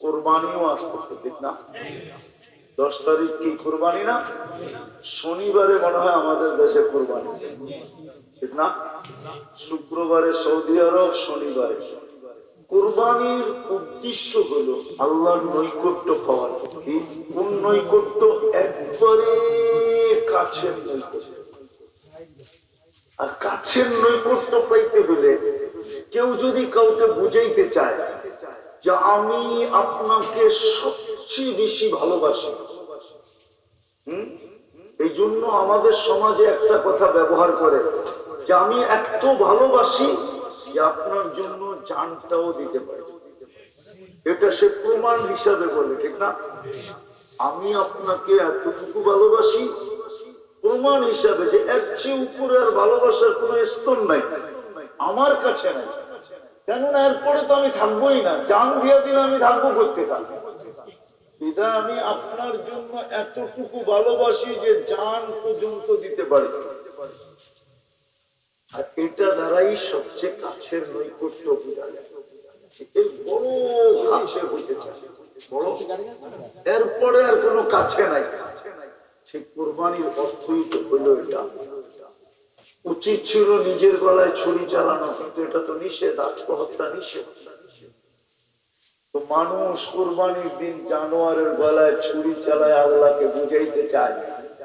কোরবানিও আসতেছে, ঠিক না? 10 তারিখ কি কোরবানি না? শনিবারে মনে হয় আমাদের দেশে কোরবানি, ঠিক না? শুক্রবারে সৌদি আরব, শনিবারে। কোরবানির উদ্দেশ্য হলো আল্লাহর নৈকট্য পাওয়ার। কোন নৈকট্য? একবারে কাছের নৈকট্য। আর কাছের নৈকট্য পাইতে হলে কেউ যদি কাউকে বুঝাইতে চায় যে আমি আপনাকে সবচেয়ে বেশি ভালোবাসি, এই জন্য আমাদের সমাজে একটা কথা ব্যবহার করে যে আমি এত ভালোবাসি যে আপনার জন্য জানটাও দিতে পারি। এটা সে প্রমাণ হিসাবে বলে, ঠিক না? আমি আপনাকে এতটুকু ভালোবাসি প্রমাণ হিসাবে, যে এর চেয়ে উপরে আর ভালোবাসার কোন স্তর নাই আমার কাছে নাই। কেননা এরপরে তো আমি থাকবোই না, জান দিয়া দিলে আমি থাকবো করতে থাকবো। এটা আমি আপনার জন্য এতটুকু ভালোবাসি যে জান পর্যন্ত দিতে পারি। আর এটা দ্বারাই সবচেয়ে কাছের নৈকট্য বোঝা যায়। বড় কাছে হইতে চায়, বড়, এরপরে আর কোনো কাছে নাই। ঠিক কোরবানির অর্থই তো হইল এটা। উচিত ছিল নিজের গলায় ছুরি চালানো, কিন্তু এটা তো নিষেধ, আত্মহত্যা নিষেধ। তো মানুষ কোরবানির দিন জানোয়ারের গলায় ছুরি চালায় আল্লাহকে বুঝাইতে চায়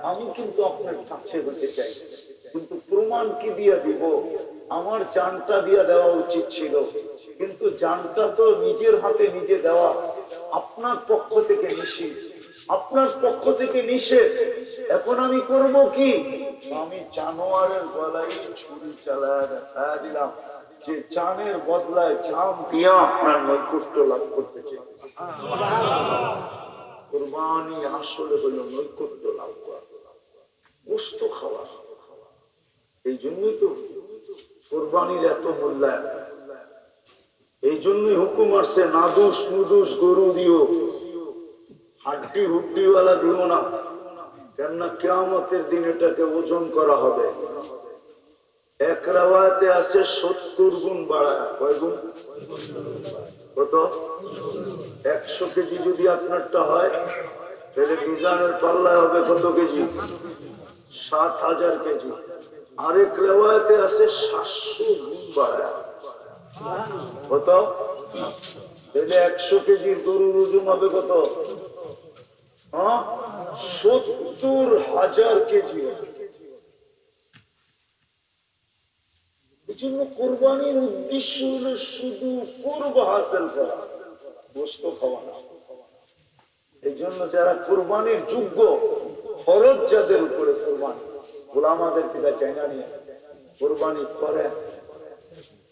আমি কিন্তু আপনার কাছে হতে চাই। কিন্তু প্রমাণ কি দিয়া দিব? আমার জানটা দিয়া দেওয়া উচিত ছিল, কিন্তু জানটা তো নিজের হাতে নিজে দেওয়া আপনার পক্ষ থেকে নিষেধ, আপনার পক্ষ থেকে নিষেধ। এখন আমি করব কি? আমি জানোয়ারের গলায় ছুরি চালায় দেখা দিলাম যে জানের বদলায় জান দিয়া আপনার নৈকট্য লাভ করতে চাই। কোরবানি আসলে হলো নৈকট্য লাভ করা, গোশত খাওয়া। এই জন্যই তো কোরবানির এত মূল্যায়ন। এই জন্যই হুকুম আসছে নাদুস নুদুস গরু দিও, হাড্ডি হুড্ডিওয়ালা দিও না। কেননা কিয়ামতের দিন এটাকে ওজন করা হবে। এক রাওয়ায়াতে আছে 70 গুণ বাড়ায়। কয় গুণ? কত? 100 কেজি যদি আপনারটা হয় তাহলে মিজানের পাল্লায় হবে কত কেজি? 7000 কেজি। আরেক রাওয়ায়াতে আছে 700 গুণ বাড়ায়। কত? তাহলে 100 কেজির গরুর ওজন হবে কত? 70,000 কেজি। এই জন্য কোরবানির উদ্দেশ্য হলো শুধু কুরব হাসিল করা, গোশত খাওয়া না। এই জন্য যারা কোরবানির যোগ্য, ফরজ যাদের উপরে কোরবানি, গোলামাদের পিতা চাইনা নিয়ে কোরবানি করেন,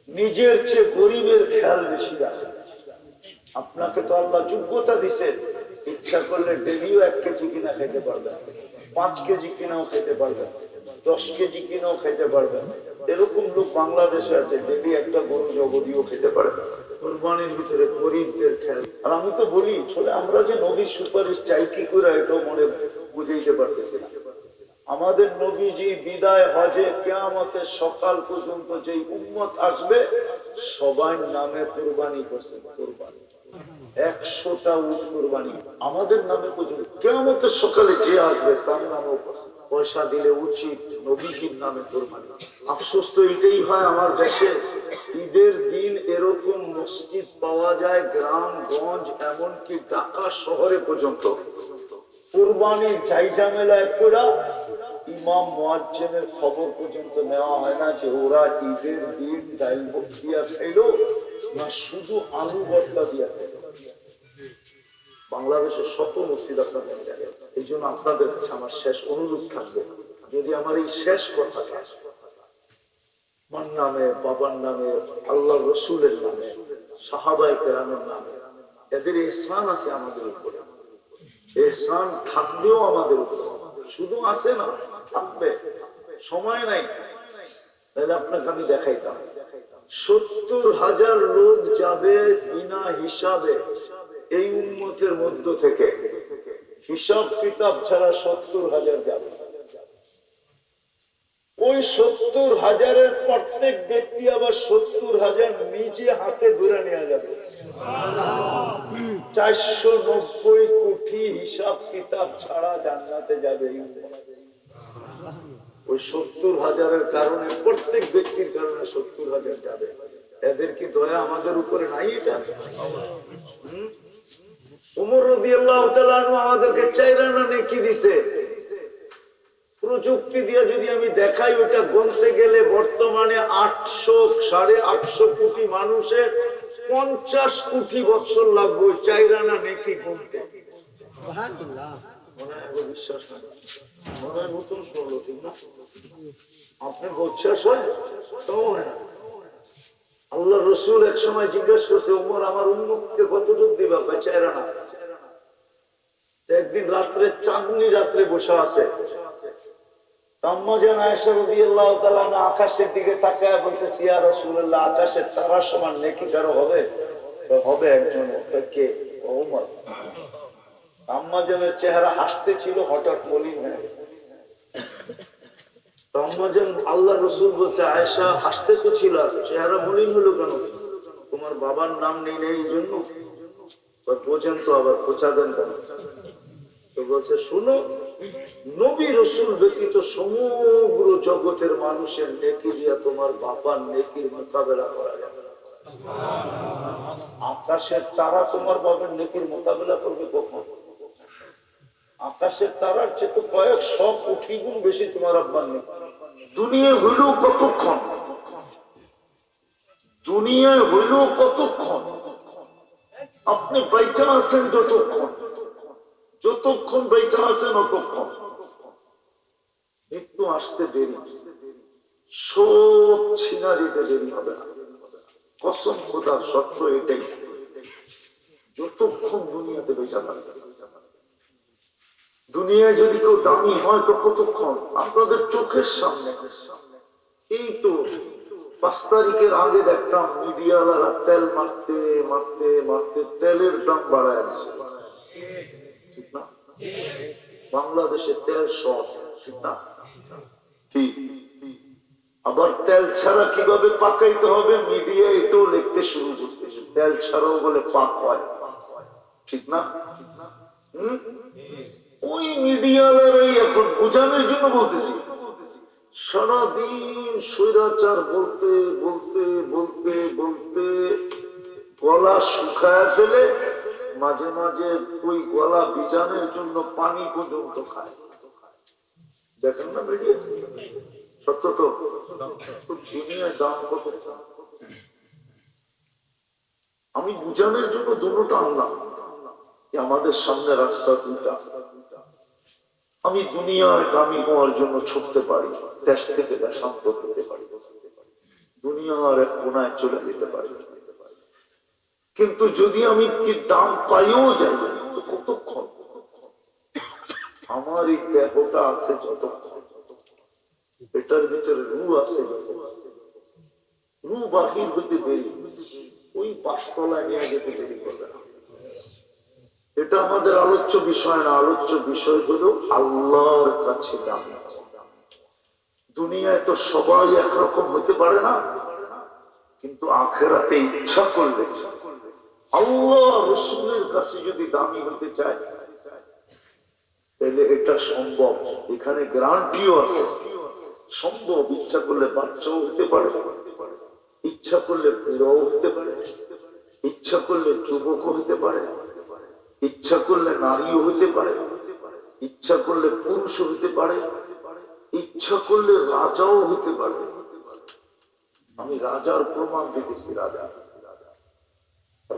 নিজের চেয়ে গরিবের খেয়াল বেশি রাখে। আপনাকে তো আল্লাহ যোগ্যতা দিছে, ইচ্ছা করলে ডেলিও 1 কেজি কিনা খেতে পারবেন, 5 কেজি কিনাও খেতে পারবেন, 10 কেজি কিনাও খেতে পারবেন। এরকম লোক বাংলাদেশে আছে, ডেলি একটা গরু জগদিও খেতে পারে। কোরবানির ভিতরে গরিবদের খেয়াল। আর আমি তো বলি আসলে আমরা যে নবীর সুপারিশ চাই কি করে, এটাও মনে বুঝাইতে পারতেছি না। আমাদের নবীজি বিদায় হজে কিয়ামতের সকাল পর্যন্ত যেই উম্মত আসবে সবার নামে কোরবানি করছে। কোরবানি 100টা উট কোরবানি আমাদের নামে পর্যন্ত। কিয়ামতের সকালে যে আসবে তার নামেও করছে। পয়সা দিলে উচিত নবীজির নামে কোরবানি। আফসোস তো এটাই হয় আমার দেশে, ঈদের দিন এরকম মসজিদ পাওয়া যায় গ্রামগঞ্জ, এমনকি ঢাকা শহরে পর্যন্ত কোরবানির জাইজামেলায় করা ইমাম মুয়াজ্জিনের খবর পর্যন্ত নেওয়া হয় না যে ওরা ঈদের দিন ডাল দিয়া খাইলো না শুধু আলু ভর্তা দিয়া খাইলো। বাংলাদেশের শত মসজিদ আপনাদের দেখেন। এই জন্য আপনাদের কাছে আমার শেষ অনুরোধ থাকবে, যদি আমার এই শেষ কথাটা আমার নামে, বাবার নামে, আল্লাহ রসুলের নামে, সাহাবায়ে কেরামের নামে, এদের ইহসান আছে আমাদের উপরে, ইহসান থাকবেও আমাদের উপরে, শুধু আছে না থাকবে, সময় নাই। তাহলে আপনাকে আমি দেখাইতাম 70,000 লোক যাবে বিনা হিসাবে এই উম্মতের মধ্য থেকে, হিসাব কিতাব ছাড়া 70,000 যাবে। ওই 70,000-এর প্রত্যেক ব্যক্তি আবার 70,000 নিজে হাতে ধরে নেওয়া যাবে। 490 কোটি হিসাব কিতাব ছাড়া জান্নাতে যাবে। ওই 70,000-এর কারণে, প্রত্যেক ব্যক্তির কারণে 70,000 যাবে। এদের কি দয়া আমাদের উপরে নাই? এটা ওমর রাদিয়াল্লাহু তাআলা আনহু আমাদেরকে 4 আনা নেকি দিছে। প্রযুক্তি দিয়ে যদি আমি দেখাই, ওটা গুনতে গেলে বর্তমানে 800-850 কোটি মানুষের 50 কোটি বছর লাগবে 4 আনা নেকি গুনতে। মনে হয় বিশ্বাস হয়, মনে হয় নতুন শুনলো, ঠিক না? আপনি বিশ্বাস হয় তো হয় না। আল্লাহ রসুল এক সময় জিজ্ঞাসা করছে, ওমর আমার উম্মতকে কতটুকু দিবা? 4 আনা। একদিন রাত্রে, চাঁদনি রাত্রে বসে আছে, আম্মাজান আয়েশা রাদিয়াল্লাহু তাআলা আকাশের দিকে তাকায় বলতেছে, ইয়া রাসূলুল্লাহ, আকাশের তারা সমান নেকি কারো হবে? হবে একজন। কে? ওমর। আম্মাজানের চেহারা হাসতে ছিল, হঠাৎ মলিন হয়ে গেছে। আম্মাজান, আল্লাহ রসুল বলছে, আয়েশা হাসতে তো ছিল, চেহারা মলিন হলো কেন? তোমার বাবার নাম নেই এই জন্য? বোঝেন তো, আবার খোঁচা দেন কেন? তো বলছে, শুনো, নবী রসুল ব্যতীত সমগ্র জগতের মানুষের নেকি দিয়া তোমার বাবার নেকির মোকাবেলা করা যাবে। আকাশের তারা তোমার বাবার নেকির মোকাবেলা করবে কখন? আকাশের তারার চেয়ে তো কয়েক 100 কোটি গুণ বেশি তোমার আব্বার নেকি। দুনিয়ায় হইল কতক্ষণ? দুনিয়ায় হইল কতক্ষণ? আপনি বেঁচে আছেন যতক্ষণ, যতক্ষণ বেঁচে আছেন ততক্ষণ। মৃত্যু আসতে দেরি, সব ছিনা দিতে দেরি হবে না। কসম খোদার সত্য এটাই, যতক্ষণ দুনিয়াতে বেঁচে থাকবে। দুনিয়ায় যদি কেউ দামি হয় তো কতক্ষণ? আপনাদের চোখের সামনে এই তো 5 তারিখের আগে দেখতাম মিডিয়াওয়ালারা তেল মারতে মারতে মারতে তেলের দাম বাড়ায় দিচ্ছে, ঠিক না? বাংলাদেশে তেল শর্ট, ঠিক না? ঠিক। আবার তেল ছাড়া কিভাবে পাকাইতে হবে মিডিয়া এটাও লিখতে শুরু করতে, তেল ছাড়াও বলে পাক হয়, ঠিক না? ওই মিডিয়াওয়ালারাই এখন বোঝানোর জন্য বলতেছি, সারাদিন স্বৈরাচার বলতে বলতে বলতে বলতে গলা শুকায় ফেলে, মাঝে মাঝে ওই গলা ভিজানোর জন্য পানি পর্যন্ত খায়। দেখেন না মিডিয়া? সত্য তো। দুনিয়ার দাম কত? আমি বুঝানোর জন্য দুটোটা আনলাম, আমাদের সামনে রাস্তা দুটা। আমি দুনিয়ায় দামি হওয়ার জন্য ছুটতে পারি, দেশ থেকে দেশান্তর হতে পারি, দুনিয়ার এক কোনায় চলে যেতে পারি, কিন্তু যদি আমি কি দাম পাইও যাই তো কতক্ষণ? আমার এই দেহটা আছে যতক্ষণ, এটার ভিতরে রূহ আছে, রূহ বাহির হইতে দেরি, ওই 5 তলায় নিয়ে যেতে দেরি করবে না। এটা আমাদের আলোচ্য বিষয় না, আলোচ্য বিষয় হলো আল্লাহর কাছে দাম। দুনিয়ায় তো সবাই একরকম হতে পারে না, কিন্তু আখেরাতে ইচ্ছা করলে আল্লাহ রসুলের কাছে যদি দামি হতে চায় তাহলে এটা সম্ভব। এখানে গ্যারান্টিও আছে, সম্ভব। ইচ্ছা করলে বাচ্চাও হতে পারে, ইচ্ছা করলে বুড়াও হতে পারে, ইচ্ছা করলে যুবকও হতে পারে, ইচ্ছা করলে নারীও হতে পারে, ইচ্ছা করলে পুরুষও হতে পারে, ইচ্ছা করলে রাজাও হতে পারে। আমি রাজার প্রমাণ দিতেছি,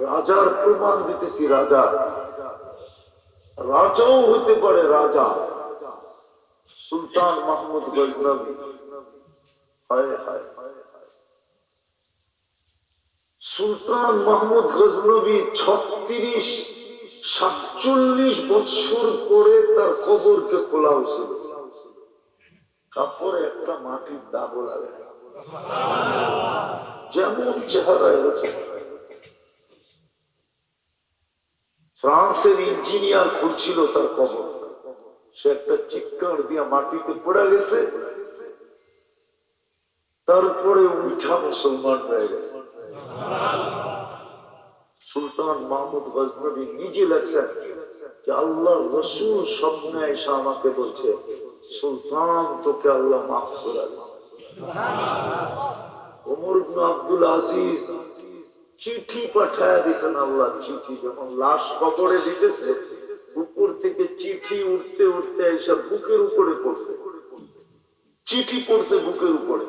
রাজার প্রমাণ দিতেছি, রাজাও হতে পারে। রাজা সুলতান মাহমুদ গজনবী, সুলতান মাহমুদ গজনবী 36-47 বছর পরে তার কবরকে খোলা হয়েছিল, কাপড়ে একটা মাটির দাগও লাগে না, যেমন চেহারা এরকম। ফ্রান্সের ইঞ্জিনিয়ার খুঁজছিল তার কবর, সে একটা চিৎকার দিয়া মাটিতে পড়ে গেছে, তারপরে উঠা মুসলমান হয়ে গেছে। সুলতান মাহমুদ গজনবী নিজে লেখছেন যে আল্লাহ রসুল স্বপ্নে এসে আমাকে বলছে, সুলতান তোকে আল্লাহ মাফ করে দিয়েছে। ওমর ইবনে আব্দুল আজিজ চিঠি পাঠায় দিয়েছেন আল্লাহ। চিঠি যখন লাশ কবরে দিতেছে, উপর থেকে চিঠি উঠতে উঠতে এসে বুকের উপরে পড়ছে। চিঠি পড়ছে বুকের উপরে,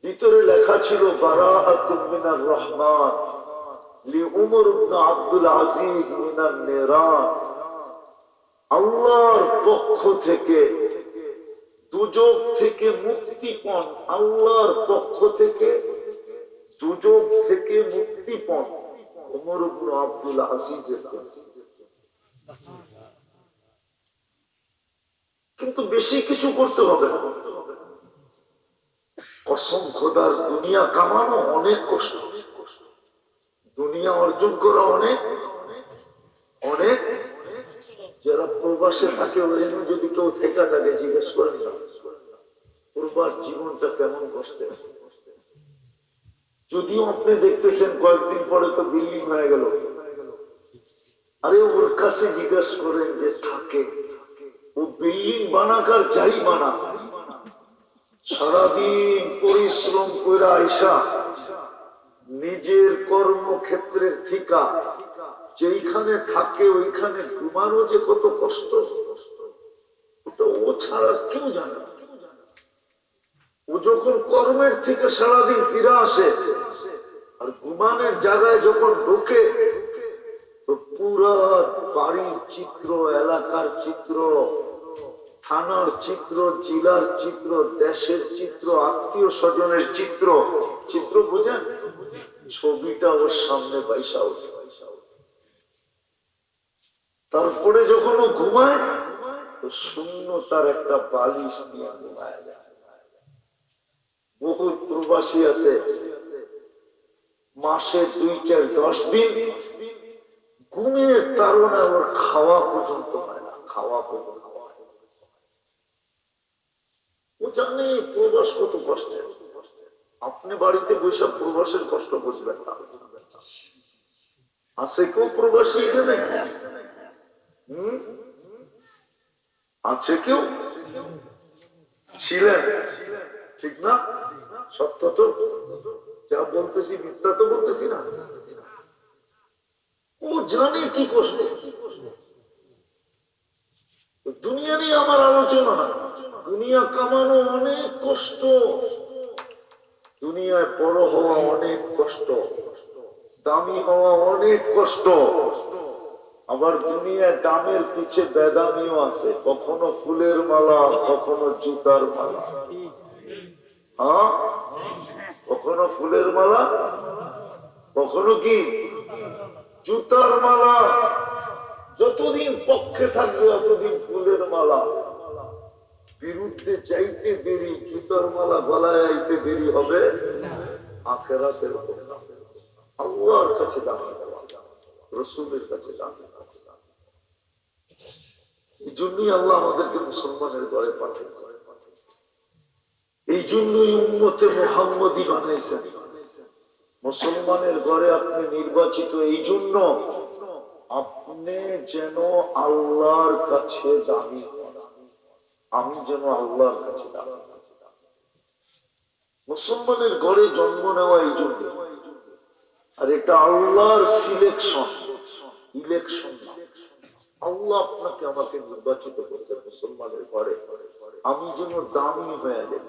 ভিতরে লেখা ছিল বারাআতুম মিনার রহমান লি উমর ইবনে আব্দুল আজিজ মিনান নিরান। আল্লাহর পক্ষ থেকে দুজক থেকে মুক্তিপণ, আল্লাহর পক্ষ থেকে দুজক থেকে মুক্তিপণ উমর ইবনে আব্দুল আজিজের জন্য। কিন্তু বেশি কিছু করতে হবে না। কসম খোদার, দুনিয়া কামানো অনেক কষ্ট, দুনিয়া অর্জন করা অনেক অনেক। যারা প্রবাসে থাকে ওখানে যদি কেউ থেকে থাকে জিজ্ঞেস করেন না প্রবাস জীবনটা কেমন কষ্টের। যদিও আপনি দেখতেছেন কয়েকদিন পরে তো বিল্ডিং হয়ে গেল, আরে ওর কাছে জিজ্ঞেস করেন যে থাকে ও বিল্ডিং বানাকার যাই বানা, সারাদিন পরিশ্রম করে আইসা নিজের কর্মক্ষেত্রের ঠিকা যেইখানে থাকে ওইখানে ঘুমানো যে কত কষ্ট, ওটা ও ছাড়া কেউ জানে না। ও যখন কর্মের থেকে সারাদিন ফিরে আসে আর ঘুমানোর জায়গায় যখন ঢোকে, তো পুরা বাড়ির চিত্র, এলাকার চিত্র, থানার চিত্র, জেলার চিত্র, দেশের চিত্র, আত্মীয় স্বজনের চিত্র, চিত্র বোঝেন, ছবিটা ওর সামনে বাইসা ওঠে। তারপরে যখন ও ঘুমায় তো শূন্য তার একটা বালিশ নিয়ে ঘুমায় যায়। বহুত প্রবাসী আছে মাসে 2-4-10 দিন ঘুমের তাড়না ওর খাওয়া পর্যন্ত হয় না, খাওয়া পর্যন্ত হয়। ও জানে প্রবাস কত কষ্টের। আপনি বাড়িতে বসে প্রবাসের কষ্ট বুঝবেন না। আছে কেউ প্রবাসী এখানে? আছে কেউ? ছিলেন? ঠিক না? সত্য তো যা বলতেছি, মিথ্যা তো বলতেছি না। ও জানে কি কষ্ট। দুনিয়া নিয়ে আমার আলোচনা না, দুনিয়া কামানো অনেক কষ্ট, দুনিয়ায় বড় হওয়া অনেক কষ্ট, দামি হওয়া অনেক কষ্ট। আবার দুনিয়ায় দামের পিছে বেদামিও আছে, কখনো ফুলের মালা, কখনো জুতার মালা। হ্যাঁ, কখনো ফুলের মালা, কখনো কি জুতার মালা। যতদিন পক্ষে থাকবে ততদিন ফুলের মালা, বিরুদ্ধে চাইতে দেরি, জুতার মালা গলায় আইতে দেরি হবে। আখেরাতের আল্লাহর কাছে দামি, রসুলের কাছে দামি। এই জন্যই আল্লাহ আমাদেরকে মুসলমানের ঘরে পাঠিয়েছে, এই জন্যই উম্মতে মুহাম্মদী বানাইছেন। মুসলমানের ঘরে আপনি নির্বাচিত এই জন্য আপনি যেন আল্লাহর কাছে দামি, আমি যেন আল্লাহর কাছে দামি। মুসলমানের ঘরে জন্ম নেওয়া এই জন্য, আর এটা আল্লাহর সিলেকশন, ইলেকশন না। আল্লাহ আপনাকে আমাকে নির্বাচিত করতে মুসলমানের ঘরে, আমি যেন দামি হয়ে যাই,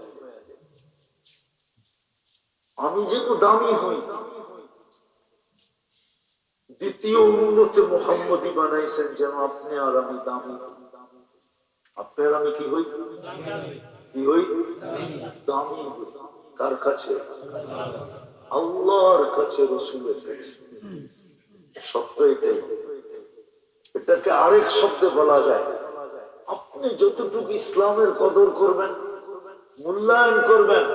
আমি যেন দামি হই। দ্বিতীয় উম্মতে মুহাম্মদী বানাইছেন যেন আপনি আর আমি দামি, আপনার আমি কি হই, কি হই, দামি হই। কার কাছে? আল্লাহর কাছে, রসুলের কাছে। সত্য এটাই। এটাকে আরেক শব্দে বলা যায়, আপনি যতটুকু ইসলামের কদর করবেন, মূল্যায়ন করবেন,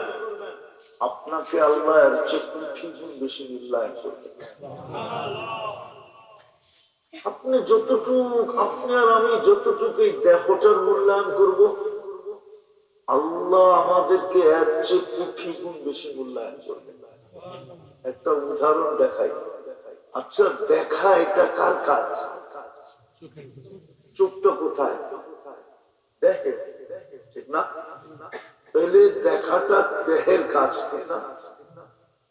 আপনাকে আল্লাহ এর চেয়ে কোটি গুণ বেশি মূল্যায়ন করবেন। আপনি যতটুকু, আপনি আর আমি যতটুকু এই দেহটার মূল্যায়ন করব, আল্লাহ আমাদেরকে এর চেয়ে কোটি গুণ বেশি মূল্যায়ন করবে। একটা উদাহরণ দেখাই। আচ্ছা, দেখা এটা কার কাজ? চোখটা কোথায়? দেখে, ঠিক না? তাহলে দেখাটা দেহের কাজ, ঠিক না?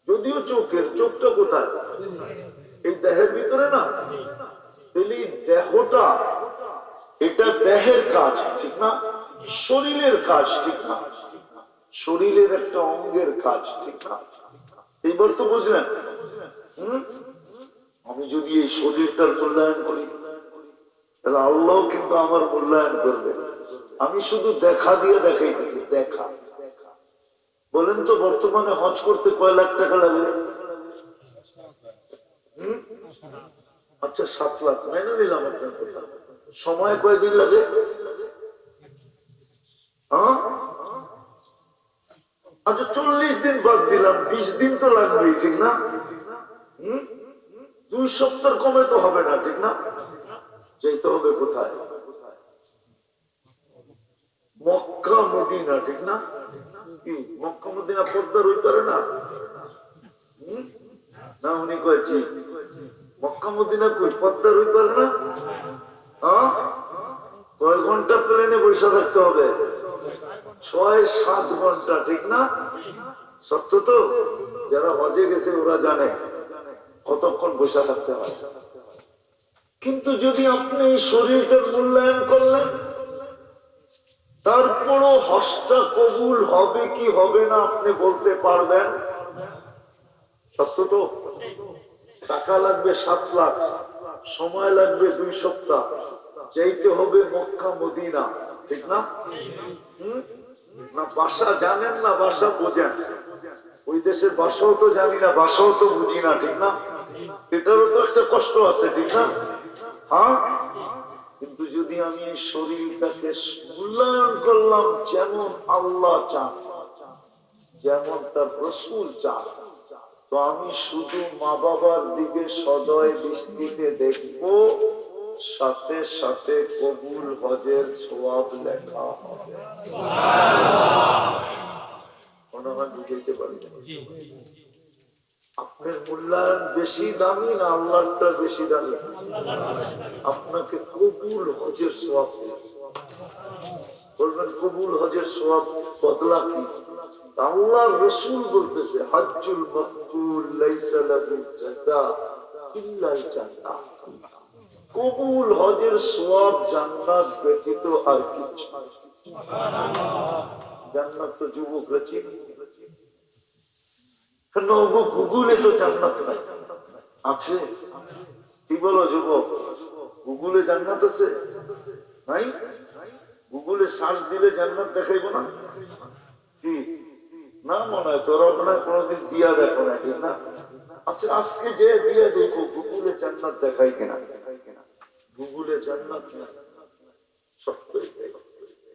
যদিও চোখের, চোখটা কোথায়? এই দেহের ভিতরে না? তাহলে দেহটা এটা দেহের কাজ, ঠিক না? শরীরের কাজ, ঠিক না? শরীরের একটা অঙ্গের কাজ, ঠিক না? এইবার তো বুঝলেন? আমি যদি এই শরীরটার মূল্যায়ন করি, তাহলে আল্লাহ কিন্তু আমার মূল্যায়ন করবে। আমি শুধু দেখা দিয়ে দেখাইতেছি, দেখা। বলেন তো বর্তমানে হজ করতে কয় লাখ টাকা লাগে? আচ্ছা 7 লাখ, মেনে নিলাম আপনার কথা। সময় কয়দিন লাগে? আচ্ছা 40 দিন বাদ দিলাম, 20 দিন তো লাগবেই, ঠিক না? 2 সপ্তাহ কমে তো হবে না, ঠিক না? যেতে হবে কোথায়? মক্কা মদিনা, ঠিক না? কি মক্কা মদিনা পদ্মার ওই পারে না? না, উনি কয়েছি মক্কা মদিনা কই পদ্মার ওই পারে না? কয় ঘন্টা প্লেনে বসে থাকতে হবে? 6-7 ঘন্টা, ঠিক না? সত্য তো? যারা হজে গেছে ওরা জানে কতক্ষণ বসে থাকতে হয়। কিন্তু যদি আপনি এই শরীরটার মূল্যায়ন করলেন, তারপরও হজটা কবুল হবে কি হবে না আপনি বলতে পারবেন? সত্য তো? টাকা লাগবে 7 লাখ, সময় লাগবে 2 সপ্তাহ, যাইতে হবে মক্কা মদিনা, ঠিক না? না ভাষা জানেন না, ভাষা বোঝেন? ওই দেশের ভাষাও তো জানি না, ভাষাও তো বুঝি না, ঠিক না? এটারও তো একটা কষ্ট আছে, ঠিক না? হ্যাঁ, কিন্তু যদি আমি এই শরীরটাকে মূল্যায়ন করলাম যেমন আল্লাহ চান, যেমন তার রাসূল চান, তো আমি শুধু মা বাবার দিকে সদয় দৃষ্টিতে দেখবো, সাথে সাথে কবুল হজের সওয়াব লেখা হবে। বুঝতে পারি আপনার মূল্যায়ন বেশি দামি না আল্লাহটা বেশি দামি? আপনাকে কবুল হজের সওয়াব বলবেন, কবুল হজের সওয়াব বদলা কি? আল্লাহ রাসূল বলতেছে হজ্জুল মাকবুল লাইসা লাহু জাযা ইল্লাল জান্নাহ। কবুল হজের সওয়াব জান্নাত ব্যতীত আর কিছু। সুবহানাল্লাহ। জান্নাত তো যুবকরা চিনে, কেন গুগলে তো জান্নাত নাই? আছে? কি বলো যুবক, গুগলে জান্নাত আছে? নাই? গুগলে সার্চ দিলে জান্নাত দেখাইবো না? কি না মনে হয় তোরা মনে হয় কোনোদিন দিয়া দেখো না, ঠিক না? আচ্ছা আজকে যে দিয়া দেখো গুগলে জান্নাত দেখাই কিনা? গুগলে জান্নাত না, সত্য এটাই।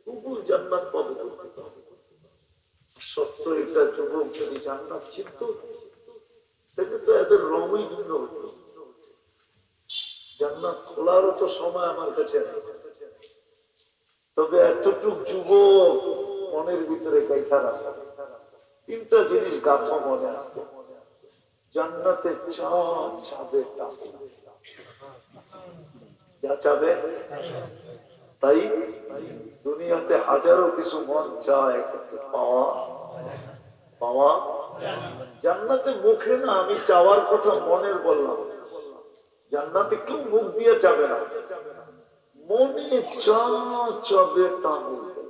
গুগল জান্নাত পাবে সত্য এটা। যুবক যদি জান্নাত চিনত তাহলে তো এদের রঙই ভিন্ন হতো। জান্নাত খোলারও তো সময় আমার কাছে নেই, তবে এতটুক যুবক মনের ভিতরে গাইথা রাখা 3টা জিনিস গাথা মনে আসবে। জান্নাতে চাবে যা চাবে তাই। দুনিয়াতে হাজারো কিছু মন চায়, কিন্তু পাওয়া পাওয়া জান্নাতে মুখে না, আমি চাওয়ার কথা মনের বললাম। জান্নাতে কেউ মুখ দিয়ে যাবে না, মনে চাবে তা বলবে।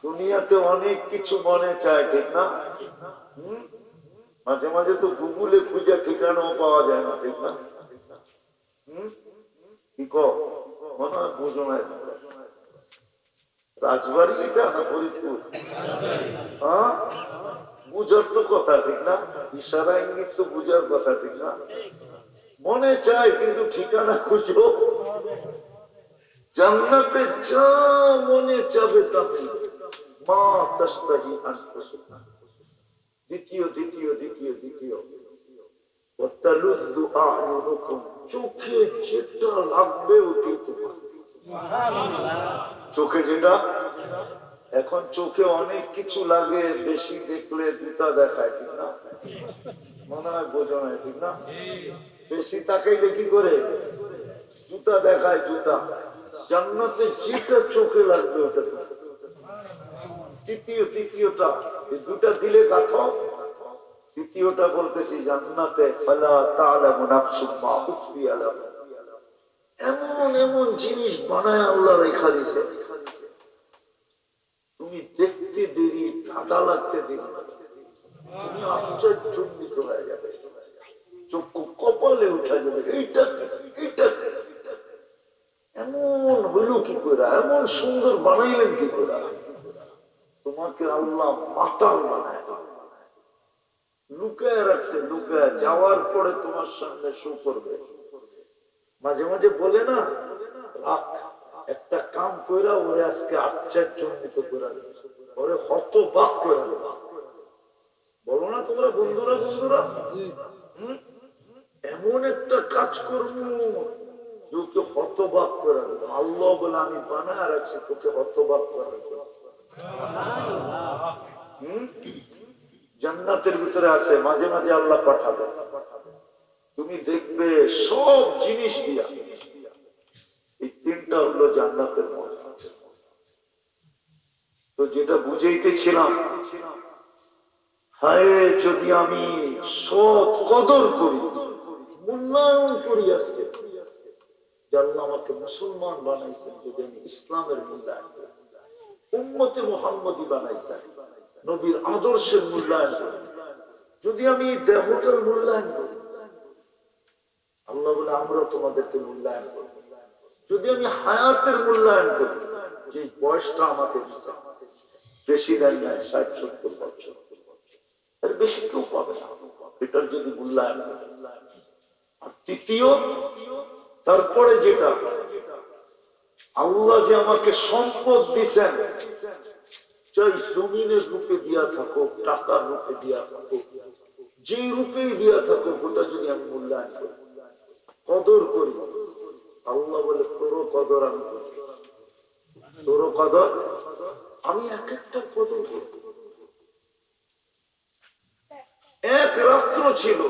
দুনিয়াতে অনেক কিছু মনে চায়, ঠিক না? মাঝে মাঝে তো গুগলে খুঁজে ঠিকানাও পাওয়া যায় না, ঠিক না? কি মনে হয় বুঝো না, রাজবাড়ি এটা না ফরিদপুর? হ্যাঁ, বুঝার তো কথা, ঠিক না? ইশারা ইঙ্গিত তো বুঝার কথা, ঠিক না? মনে চায় কিন্তু ঠিকানা খুঁজো। জান্নাতে যা মনে চাবে তা মা তাস্তাহি আনফুসুকুম। দ্বিতীয় দ্বিতীয় দ্বিতীয় দ্বিতীয় ওয়াতালুযু আ'য়ুনুকুম, চোখে যেটা লাগবে ওটাই তোমার। সুবহানাল্লাহ। চোখে যেটা এখন চোখে অনেক কিছু লাগে, বেশি দেখলে জুতা দেখায়, ঠিক না? মনে হয় বোঝো না, ঠিক না? বেশি তাকাইলে কি করে? জুতা দেখায়, জুতা। জান্নাতে যেটা চোখে লাগবে ওটা। তৃতীয়টা এই দুটা দিলে গাথো। তৃতীয়টা বলতেছি জান্নাতে ফালা তা'লামু নাফসুম মা উখফিয়া লাহুম, এমন এমন জিনিস বানায় আল্লাহ রেখা দিছে, তুমি দেখতে দেরি, ঠাডা লাগতে দেরি, তুমি আশ্চর্যজনিত হয়ে যাবে, চক্ষু কপালে উঠে যাবে। এইটা এমন হইল কি করে? এমন সুন্দর বানাইলেন কি করে? তোমাকে আল্লাহ মাতাল বানায়, লুকায় রাখছে, লুকায়। যাওয়ার পরে তোমার সামনে শো করবে। মাঝে মাঝে বলে না, রাখ, একটা কাম কইরা ওরে আজকে আশ্চর্যজনিত করে দেবে, ওরে হতবাক করে দেবে। বলো না তোমরা বন্ধুরা, এমন একটা কাজ করবো তোকে হতবাক করে দেবে। আল্লাহ বলে আমি বানায় রাখছি তোকে হতবাক করে দেবে। জান্নাতের ভিতরে আছে, মাঝে মাঝে আল্লাহ পাঠাবে, তুমি দেখবে সব জিনিস দিয়া। এই তিনটা হলো জান্নাতের মজা। তো যেটা বুঝাইতেছিলাম, হায় যদি আমি সৎ কদর করি, মূল্যায়ন করি, আজকে আল্লাহ আমাকে মুসলমান বানাইছেন, যদি আমি ইসলামের মূল্যায়ন করি, উম্মতে মুহাম্মদী বানাইছেন, নবীর আদর্শের মূল্যায়ন করি, যদি আমি দেহটার মূল্যায়ন করি, আল্লাহ বলে আমরা তোমাদেরকে মূল্যায়ন করি। যদি আমি হায়াতের মূল্যায়ন করি, যে বয়সটা আমাকে দিচ্ছে, বেশি দেন নাই, 60-70 বছর, এর বেশি কেউ পাবে না, এটার যদি মূল্যায়ন করি। আর তৃতীয়, তারপরে যেটা, আল্লাহ যে আমাকে সম্পদ দিচ্ছেন, চাই জমিনের রূপে দিয়া থাকো, টাকার রূপে দিয়া থাকো, যেই রূপেই দিয়া থাকো, ওটা যদি আমি মূল্যায়ন করি, কদর করি, আল্লাহ বলে তোরও কদর আমি করি, তোরও কদর আমি এক একটা কদর করি। এক রাত্র ছিল,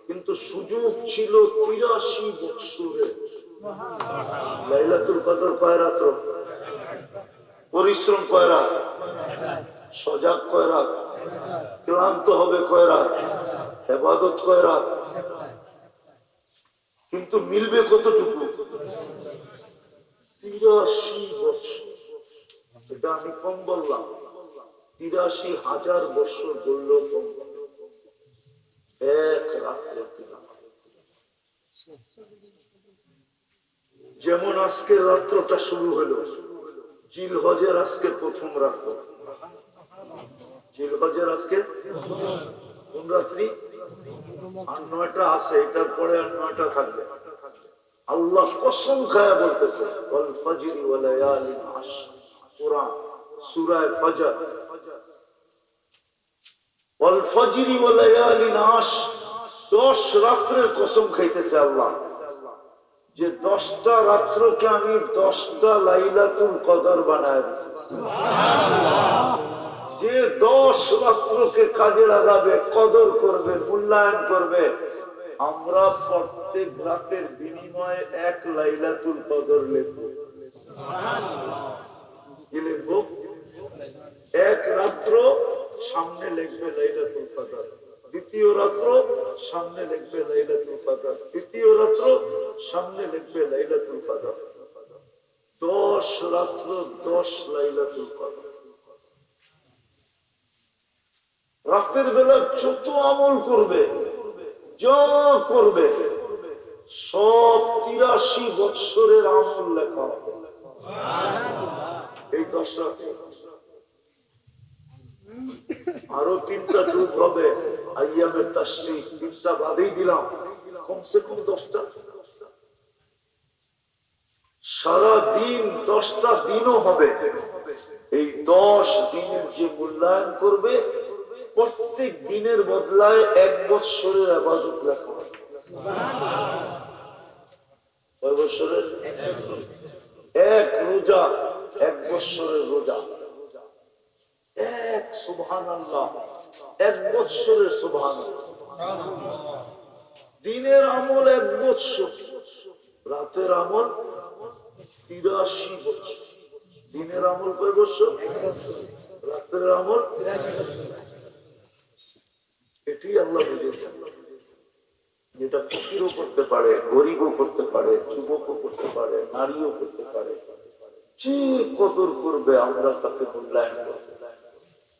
কিন্তু সুযোগ ছিল 83 বছরের। লাইলাতুল কদর কয় রাত্র? পরিশ্রম কয় রাত? সজাগ কয় রাত? ক্লান্ত হবে কয় রাত? ইবাদত কয় রাত? কিন্তু মিলবে কতটুকু? 83 বছর। এটা আমি কম বললাম, 83,000 বছর বললেও কম। এক রাত্রে যেমন আজকের রাত্রটা শুরু হলো, জিলহজের আজকে প্রথম রাত্র, জিলহজের আজকে কোন রাত্রি? আর 9টা আছে, এটার পরে আর 9টা থাকবে। আল্লাহ কসম খায়া বলতেছে, ওয়াল ফাজরি ওয়া লায়ালিন আশর, কুরআন সূরা ফজর, ওয়াল ফাজরি ওয়া লায়ালিন আশর, 10 রাত্রের কসম খাইতেছে আল্লাহ, যে 10টা রাত্রকে আমি 10টা লাইলাতুল কদর বানায় দিয়েছি। সুবহানাল্লাহ। যে 10 রাত্রকে কাজে লাগাবে, কদর করবে, মূল্যায়ন করবে, আমরা প্রত্যেক রাতের বিনিময়ে 1 লাইলাতুল কদর লিখব। সুবহানাল্লাহ। কি লিখব? 1 রাত্র সামনে লিখবে লাইলাতুল কদর, দ্বিতীয় রাত্র সামনে লিখবে লাইলাতুল কদর, তৃতীয় রাত্র সামনে লিখবে লাইলাতুল কদর। 10 রাত্র 10 লাইলাতুল কদর। রাতের বেলা যত আমল করবে, যা করবে, সব 83 বৎসরের আমল লেখা হবে এই 10 রাতে। আরো 3টা যুগ হবে, আইয়ামের তাশরীক, 3টা বাদেই দিলাম, কমসে কম 10টা। সারা দিন 10টা দিনও হবে। এই 10 দিনের যে মূল্যায়ন করবে, প্রত্যেক দিনের বদলায় 1 বৎসরের ইবাদত লেখা হবে। কয় বৎসরের? 1 রোজা 1 বৎসরের রোজা, এক সুবহানাল্লাহ, 1 বৎসরের সুবহানাল্লাহ। দিনের আমল 1 বৎসর, রাতের আমল 83 বৎসর। দিনের আমল কয় বৎসর? রাতের আমল। এটি আল্লাহ বুঝেছেন, যেটা ফকিরও করতে পারে, গরিবও করতে পারে, যুবকও করতে পারে, নারীও করতে পারে। যে কদর করবে আমরা তাকে মূল্যায়ন করব,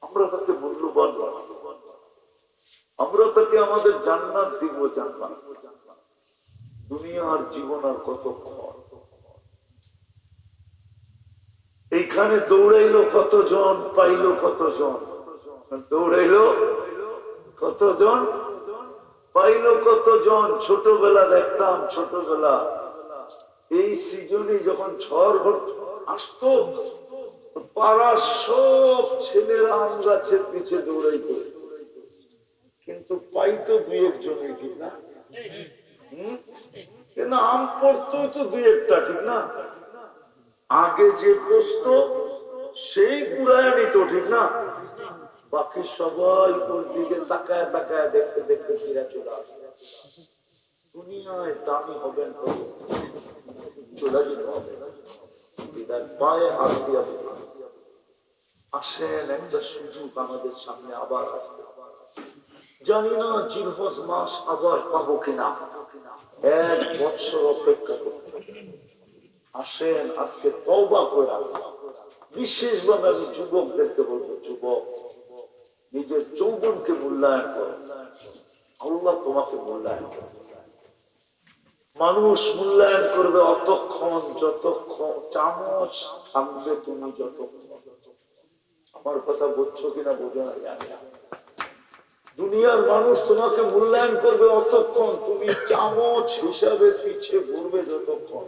আমরা তাকে মূল্যবান বানাবো, আমরা তাকে আমাদের জান্নাত দিব। জান্নাত দুনিয়ার জীবন আর কতক্ষণ? এইখানে দৌড়াইলো কতজন, পাইলো কতজন? দৌড়াইলো কতজন, পাইলো কতজন? ছোটবেলা দেখতাম, ছোটবেলা এই সিজনে যখন ঝড় আসতো, পাড়ার সব ছেলেরা আম গাছের পিছে দৌড়াইতো, কিন্তু পাইতো 2-1 জনই, ঠিক না? কেন আম পড়তো তো 2-1টা, ঠিক না? আগে যে বসত সেই কুড়ায় নিত, ঠিক না? বাকি সবাই ওর দিকে তাকায় তাকায় দেখতে দেখতে ফিরে চলে আসবে। দুনিয়ায় দামি হবেন চলে যেতে হবে, পায়ে হাত দিয়ে আসেন। একটা সুযোগ আমাদের সামনে আবার আসবে, জানি না জিলহজ মাস আবার পাবো কিনা। 1 বছর অপেক্ষা করতে আসেন। আজকে তওবা করে, বিশেষভাবে আমি যুবকদেরকে বলবো, যুবক নিজের যৌবনকে মূল্যায়ন করো, আল্লাহ তোমাকে মূল্যায়ন করবে। মানুষ মূল্যায়ন করবে অতক্ষণ যতক্ষণ চামচ থাকবে তুমি যতক্ষণ। আমার কথা বুঝছো কিনা বোঝো না জানি না। দুনিয়ার মানুষ তোমাকে মূল্যায়ন করবে অতক্ষণ তুমি চামচ হিসাবে পিছিয়ে ঘুরবে যতক্ষণ।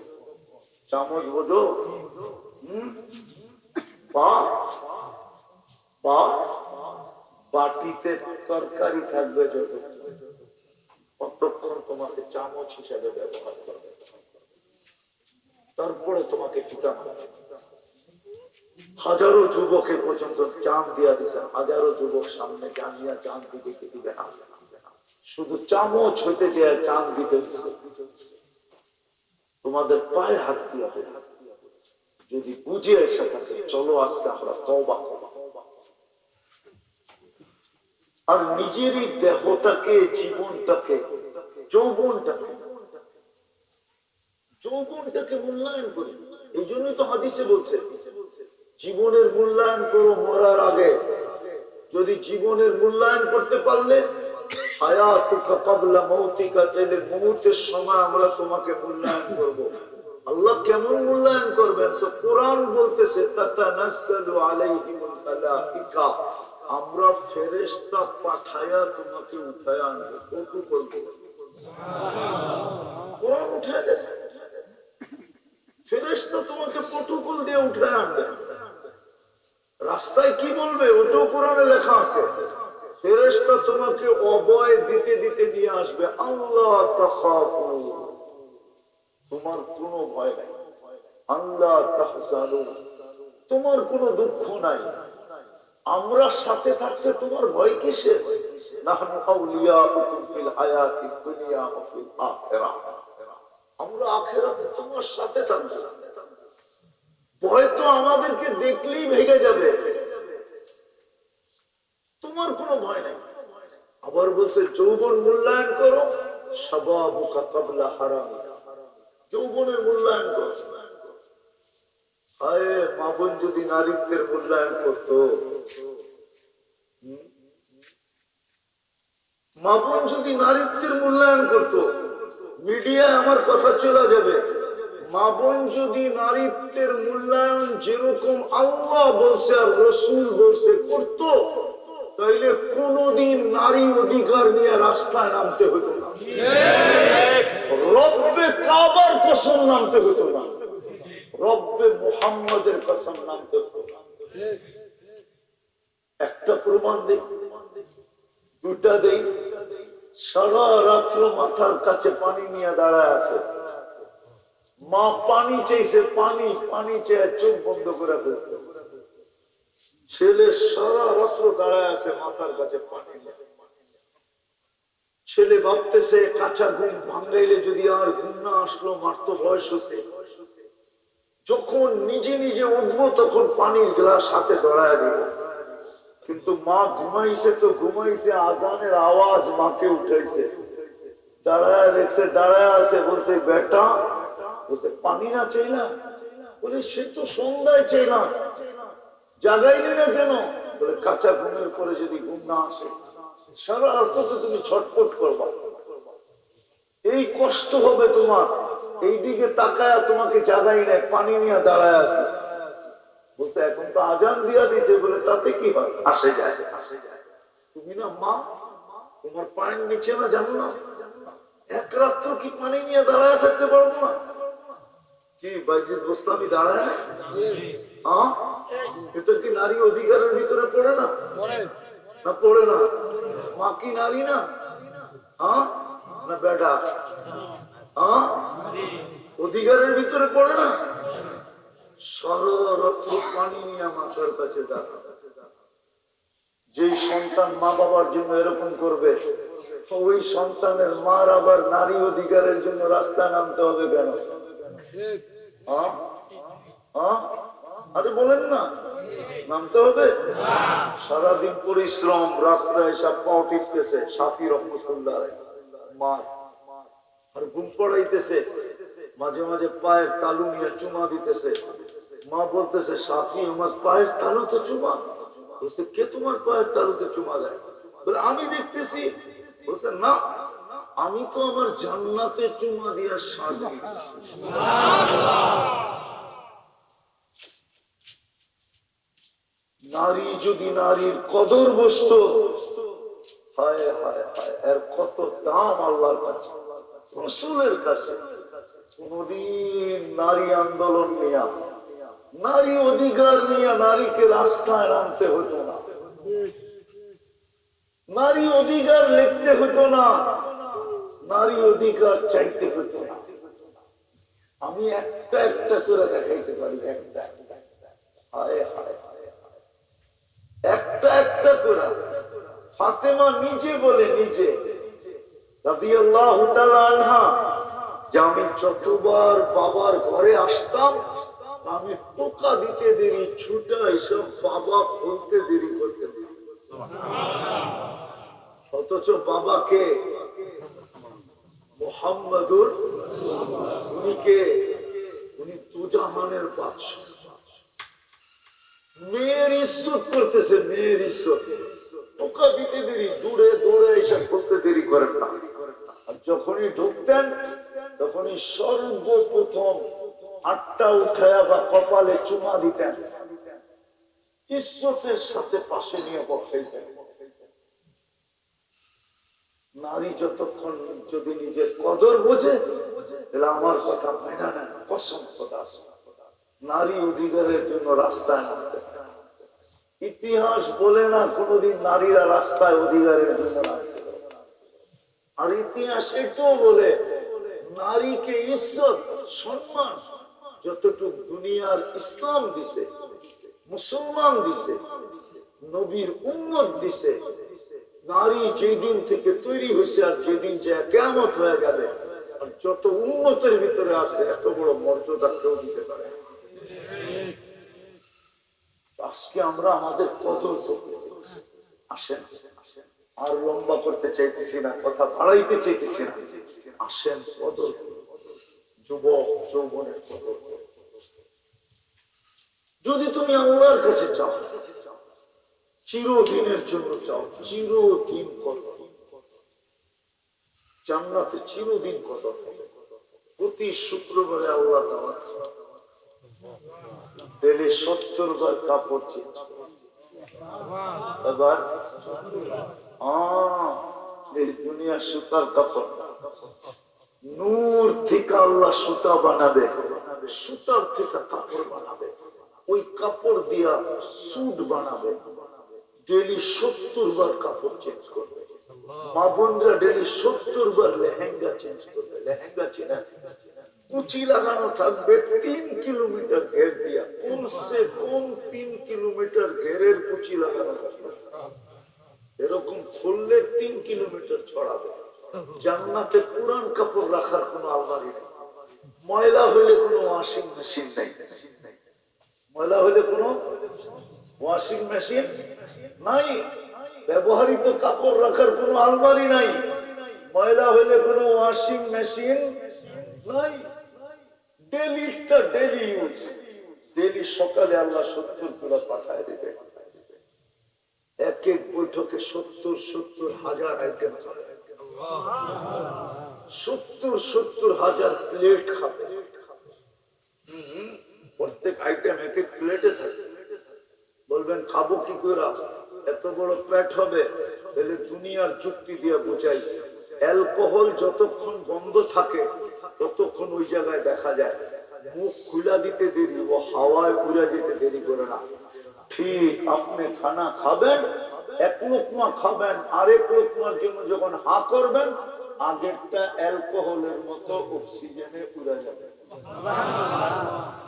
চামচ বোঝো? বাটিতে তরকারি থাকবে যতক্ষণ, ততক্ষণ তোমাকে চামচ হিসাবে ব্যবহার করবে, তারপরে তোমাকে ঠিকানা। হাজারো যুবকে পর্যন্ত চাঁদ দিয়া দিচ্ছেন, হাজারো যুবক সামনে জানিয়া চাঁদ দিতে দিবে না, শুধু চামচ হইতে দেয় চাঁদ দিতে। তোমাদের পায়ে হাত দিয়া হবে, যদি বুঝে এসে থাকে চলো আজকে আমরা তওবা করব, আর নিজেরই দেহটাকে, জীবনটাকে, যৌবনটাকে মূল্যায়ন করি। এই জন্যই তো হাদিসে বলছে জীবনের মূল্যায়ন করো মরার আগে। যদি জীবনের মূল্যায়ন করতে পারলে হায়াতুকা ক্বাবলা মাউতিকা, তাহলে মৌতের সময় আমরা তোমাকে মূল্যায়ন করব। আল্লাহ কেমন মূল্যায়ন করবেন? তো কোরআন বলতেছে তাতানাজ্জালু আলাইহিমুল মালাইকা, আমরা ফেরেশতা পাঠায়া তোমাকে উঠায়া আনবো। কত বলবো? কোরআন উঠায় দেয়, ফেরেশতা তোমাকে প্রটোকল দিয়ে উঠায় আনবে। রাস্তায় কি বলবে ওটাও কোরআনে লেখা আছে। ফেরেশতা তোমাকে অভয় দিতে দিতে নিয়ে আসবে। আল্লাহ তাখাফু, তোমার কোনো ভয় নাই। আল্লাহ তাহজানু, তোমার কোনো দুঃখ নাই। আমরা সাথে থাকতে তোমার ভয় কিসের? নাহনু আউলিয়াউকুম ফিল হায়াতিদ দুনিয়া ওয়া ফিল আখিরাহ, আমরা আখিরাতে তোমার সাথে থাকব। ভয় তো আমাদেরকে দেখলেই ভেঙে যাবে, তোমার কোনো ভয় নাই। আবার বলছে যৌবন মূল্যায়ন করো, শাবাবুকা ক্বাবলা হারামিকা, যৌবনের মূল্যায়ন করো। হায় মা বোন যদি নারীত্বের মূল্যায়ন করতো, মা বোন যদি নারীত্বের মূল্যায়ন করতো, মিডিয়ায় আমার কথা চলে যাবে। মা বোন যদি নারীত্বের মূল্যায়ন যেরকম আল্লাহ বলছে আর রাসূল বলছে করতো, তাইলে কোনদিন নারী অধিকার নিয়ে রাস্তায় নামতে হতো না, রব্বে কাবার কসম নামতে হতো না, রব্বে মুহাম্মাদের কসম নামতে হতো না। একটা প্রমাণ দেই, দুটা দেই। সারা রাত্র মাথার কাছে পানি নিয়ে দাঁড়ায় আছে, মা পানি চাইছে, পানি চেয়ে চোখ বন্ধ করে ফেলছে। ছেলে সারা রাত্র দাঁড়ায় আছে মাথার কাছে পানি নিয়ে। ছেলে ভাবতেছে কাঁচা ঘুম ভাঙ্গাইলে যদি আর ঘুম না আসলো, মার তো বয়স হচ্ছে। যখন নিজে নিজে উঠবো তখন পানির গ্লাস হাতে দড়ায় দিব, কিন্তু মা ঘুমাইছে তো ঘুমাইছে, আজানের আওয়াজ মাকে উঠাইছে। দাঁড়ায় দেখছে, দাঁড়ায় আছে, বলছে বেটা, বলছে পানি না চাইলাম? বলে সে তো সন্ধ্যায় চাইলাম, জাগাইলি না কেন? বলে কাঁচা ঘুমের পরে যদি ঘুম না আসে সারা রাত তো তুমি ছটফট করবা, এই কষ্ট হবে তোমার। এইদিকে তাকায় তোমাকে জাগাই নাই, পানি নিয়ে দাঁড়ায় আছে। বলছে এখন তো আজান দিয়া দিছে, বলে তাতে কি হয়, আসে যায়। তুমি না মা, তোমার পায়ের নিচে না জানো না, এক রাত্র কি পানি নিয়ে দাঁড়ায় থাকতে পারবো না? কি বাইজিদ গোস্তামি দাঁড়ায় না? এটা কি নারী অধিকারের ভিতরে পড়ে না? না পড়ে না? মা কি নারী না? না বেটা অধিকারের ভিতরে পড়ে না? সারা রাত্র পানি নিয়ে মাথার কাছে দাঁড়া। যেই সন্তান মা বাবার জন্য এরকম করবে, ওই সন্তানের মার আবার নারী অধিকারের জন্য রাস্তায় নামতে হবে কেন? আরে বলেন না, নামতে হবে? সারাদিন পরিশ্রম, রাস্তায় এসব পাও টিপতেছে, সাফি রহমতুল্লাহ মার আর ঘুম পড়াইতেছে, মাঝে মাঝে পায়ের তালু নিয়ে চুমা দিতেছে। মা বলতেছে সাফি আমার পায়ের তালু তো চুমা। বলছে কে তোমার পায়ের তালুতে চুমা দেয়? বলে আমি দেখতেছি। বলছে না, আমি তো আমার জান্নাতে চুমা দিয়া সাজি। নারী যদি নারীর কদর বসত, হায় হায় হায়, এর কত দাম আল্লাহর কাছে, রাসূলের কাছে। কোনদিন নারী আন্দোলন নিয়ে, নারী অধিকার নিয়ে নারীকে রাস্তায় নামতে হতো না, নারী অধিকার লিখতে হতো না, নারী অধিকার চাইতে হতো না। আমি একটা একটা করে দেখাইতে পারি, একটা হায় হায় একটা একটা করে। ফাতেমা নিজে বলে, নিজে রাদিয়াল্লাহু তাআলা আনহা, যে আমি যতবার বাবার ঘরে আসতাম আমি টোকা দিতে দেরি, ছুটে এসব বাবা খুলতে দেরি করতে, অথচ বাবাকে মুহাম্মাদুর, উনি দুজাহানের বাদশা, মেয়ের ইজ্জত করতেছে, মেয়ের ইজ্জত। টোকা দিতে দেরি, দূরে দৌড়ে এসে করতে দেরি করেন না। আর যখনই ঢুকতেন তখনই সর্বপ্রথম হাতটা উঠায়া বা কপালে চুমা দিতেন, ইজ্জতের সাথে পাশে নিয়ে বসাইতেন। নারী যতক্ষণ যদি নিজের কদর বোঝে, তাহলে আমার কথা মেনে নেন, কসম খোদা, নারী অধিকারের জন্য রাস্তায় নামতে। ইতিহাস বলে না কোনদিন নারীরা রাস্তায় অধিকারের জন্য নামছে। আর ইতিহাস এটাও বলে নারীকে ইজ্জত সম্মান যতটুকু দুনিয়ার ইসলাম দিছে, মুসলমান দিছে, নবীর উম্মত দিছে, নারী যেদিন থেকে তৈরি হয়েছে আর যেদিন যে কিয়ামত হয়ে যাবে, আর যত উম্মতের ভিতরে আছে এত বড় মর্যাদা কেউ দিতে পারে। আজকে আমরা আমাদের কদর করতেছি। আসেন, আর লম্বা করতে চাইতেছি না, কথা বাড়াইতে চাইতেছি না, আসেন কদর, যুবক যৌবনের কদর। যদি তুমি আল্লাহর কাছে চাও, চিরদিনের জন্য চাও, চিরদিন কদর, জান্নাতে চিরদিন কদর। প্রতি শুক্রবারে আল্লাহ দাওয়াত, ডেলি 70 বার কাপড় চেঞ্জ, এবার এই দুনিয়া সুতার কাপড়, নূর থেকে আল্লাহ সুতা বানাবে, সুতার থেকে কাপড় বানাবে, ওই কাপড় দিয়া সুট বানাবে। ডেলি 70 বার কাপড় চেঞ্জ করবে। মা বোনরা ডেলি 70 বার লেহেঙ্গা চেঞ্জ করবে। লেহেঙ্গা চেনা কুচি লাগানো থাকবে 3 কিলোমিটার ঘের দিয়া, কমসে কম 3 কিলোমিটার ঘেরের কুচি লাগানো থাকবে। এরকম খুললে 3 কিলোমিটার ছড়াবে। জান্নাতে পুরান কাপড় রাখার কোনো আলমারি নেই। ময়লা হইলে কোনো ওয়াশিং মেশিন নেই। ময়লা হইলে কোনো ওয়াশিং মেশিন নাই। ব্যবহৃত কাপড় রাখার কোনো আলমারি নাই। ময়লা হইলে কোনো ওয়াশিং মেশিন নাই। Daily use. ডেলি সকালে আল্লাহ 70 করে পাঠায় দেবে। এক এক বৈঠকে 70,000 আইটেম খাবে। 70,000 প্লেট খাবে। প্রত্যেক আইটেম এক এক প্লেটে থাকে। বলবেন খাবো কি করে, এত বড় প্লেট হবে? তাহলে দুনিয়ার যুক্তি দিয়ে বোঝাই, অ্যালকোহল যতক্ষণ বন্ধ থাকে ততক্ষণ ওই জায়গায় দেখা যায় মুখ খুলা দিতে দেরি, ও হাওয়ায় উড়ে যেতে দেরি করে না। ঠিক আপনি খানা খাবেন, এক লোকমা খাবেন, আরেক লোকমার জন্য যখন হা করবেন, আগেরটা অ্যালকোহলের মতো অক্সিজেনে উড়ে যাবে,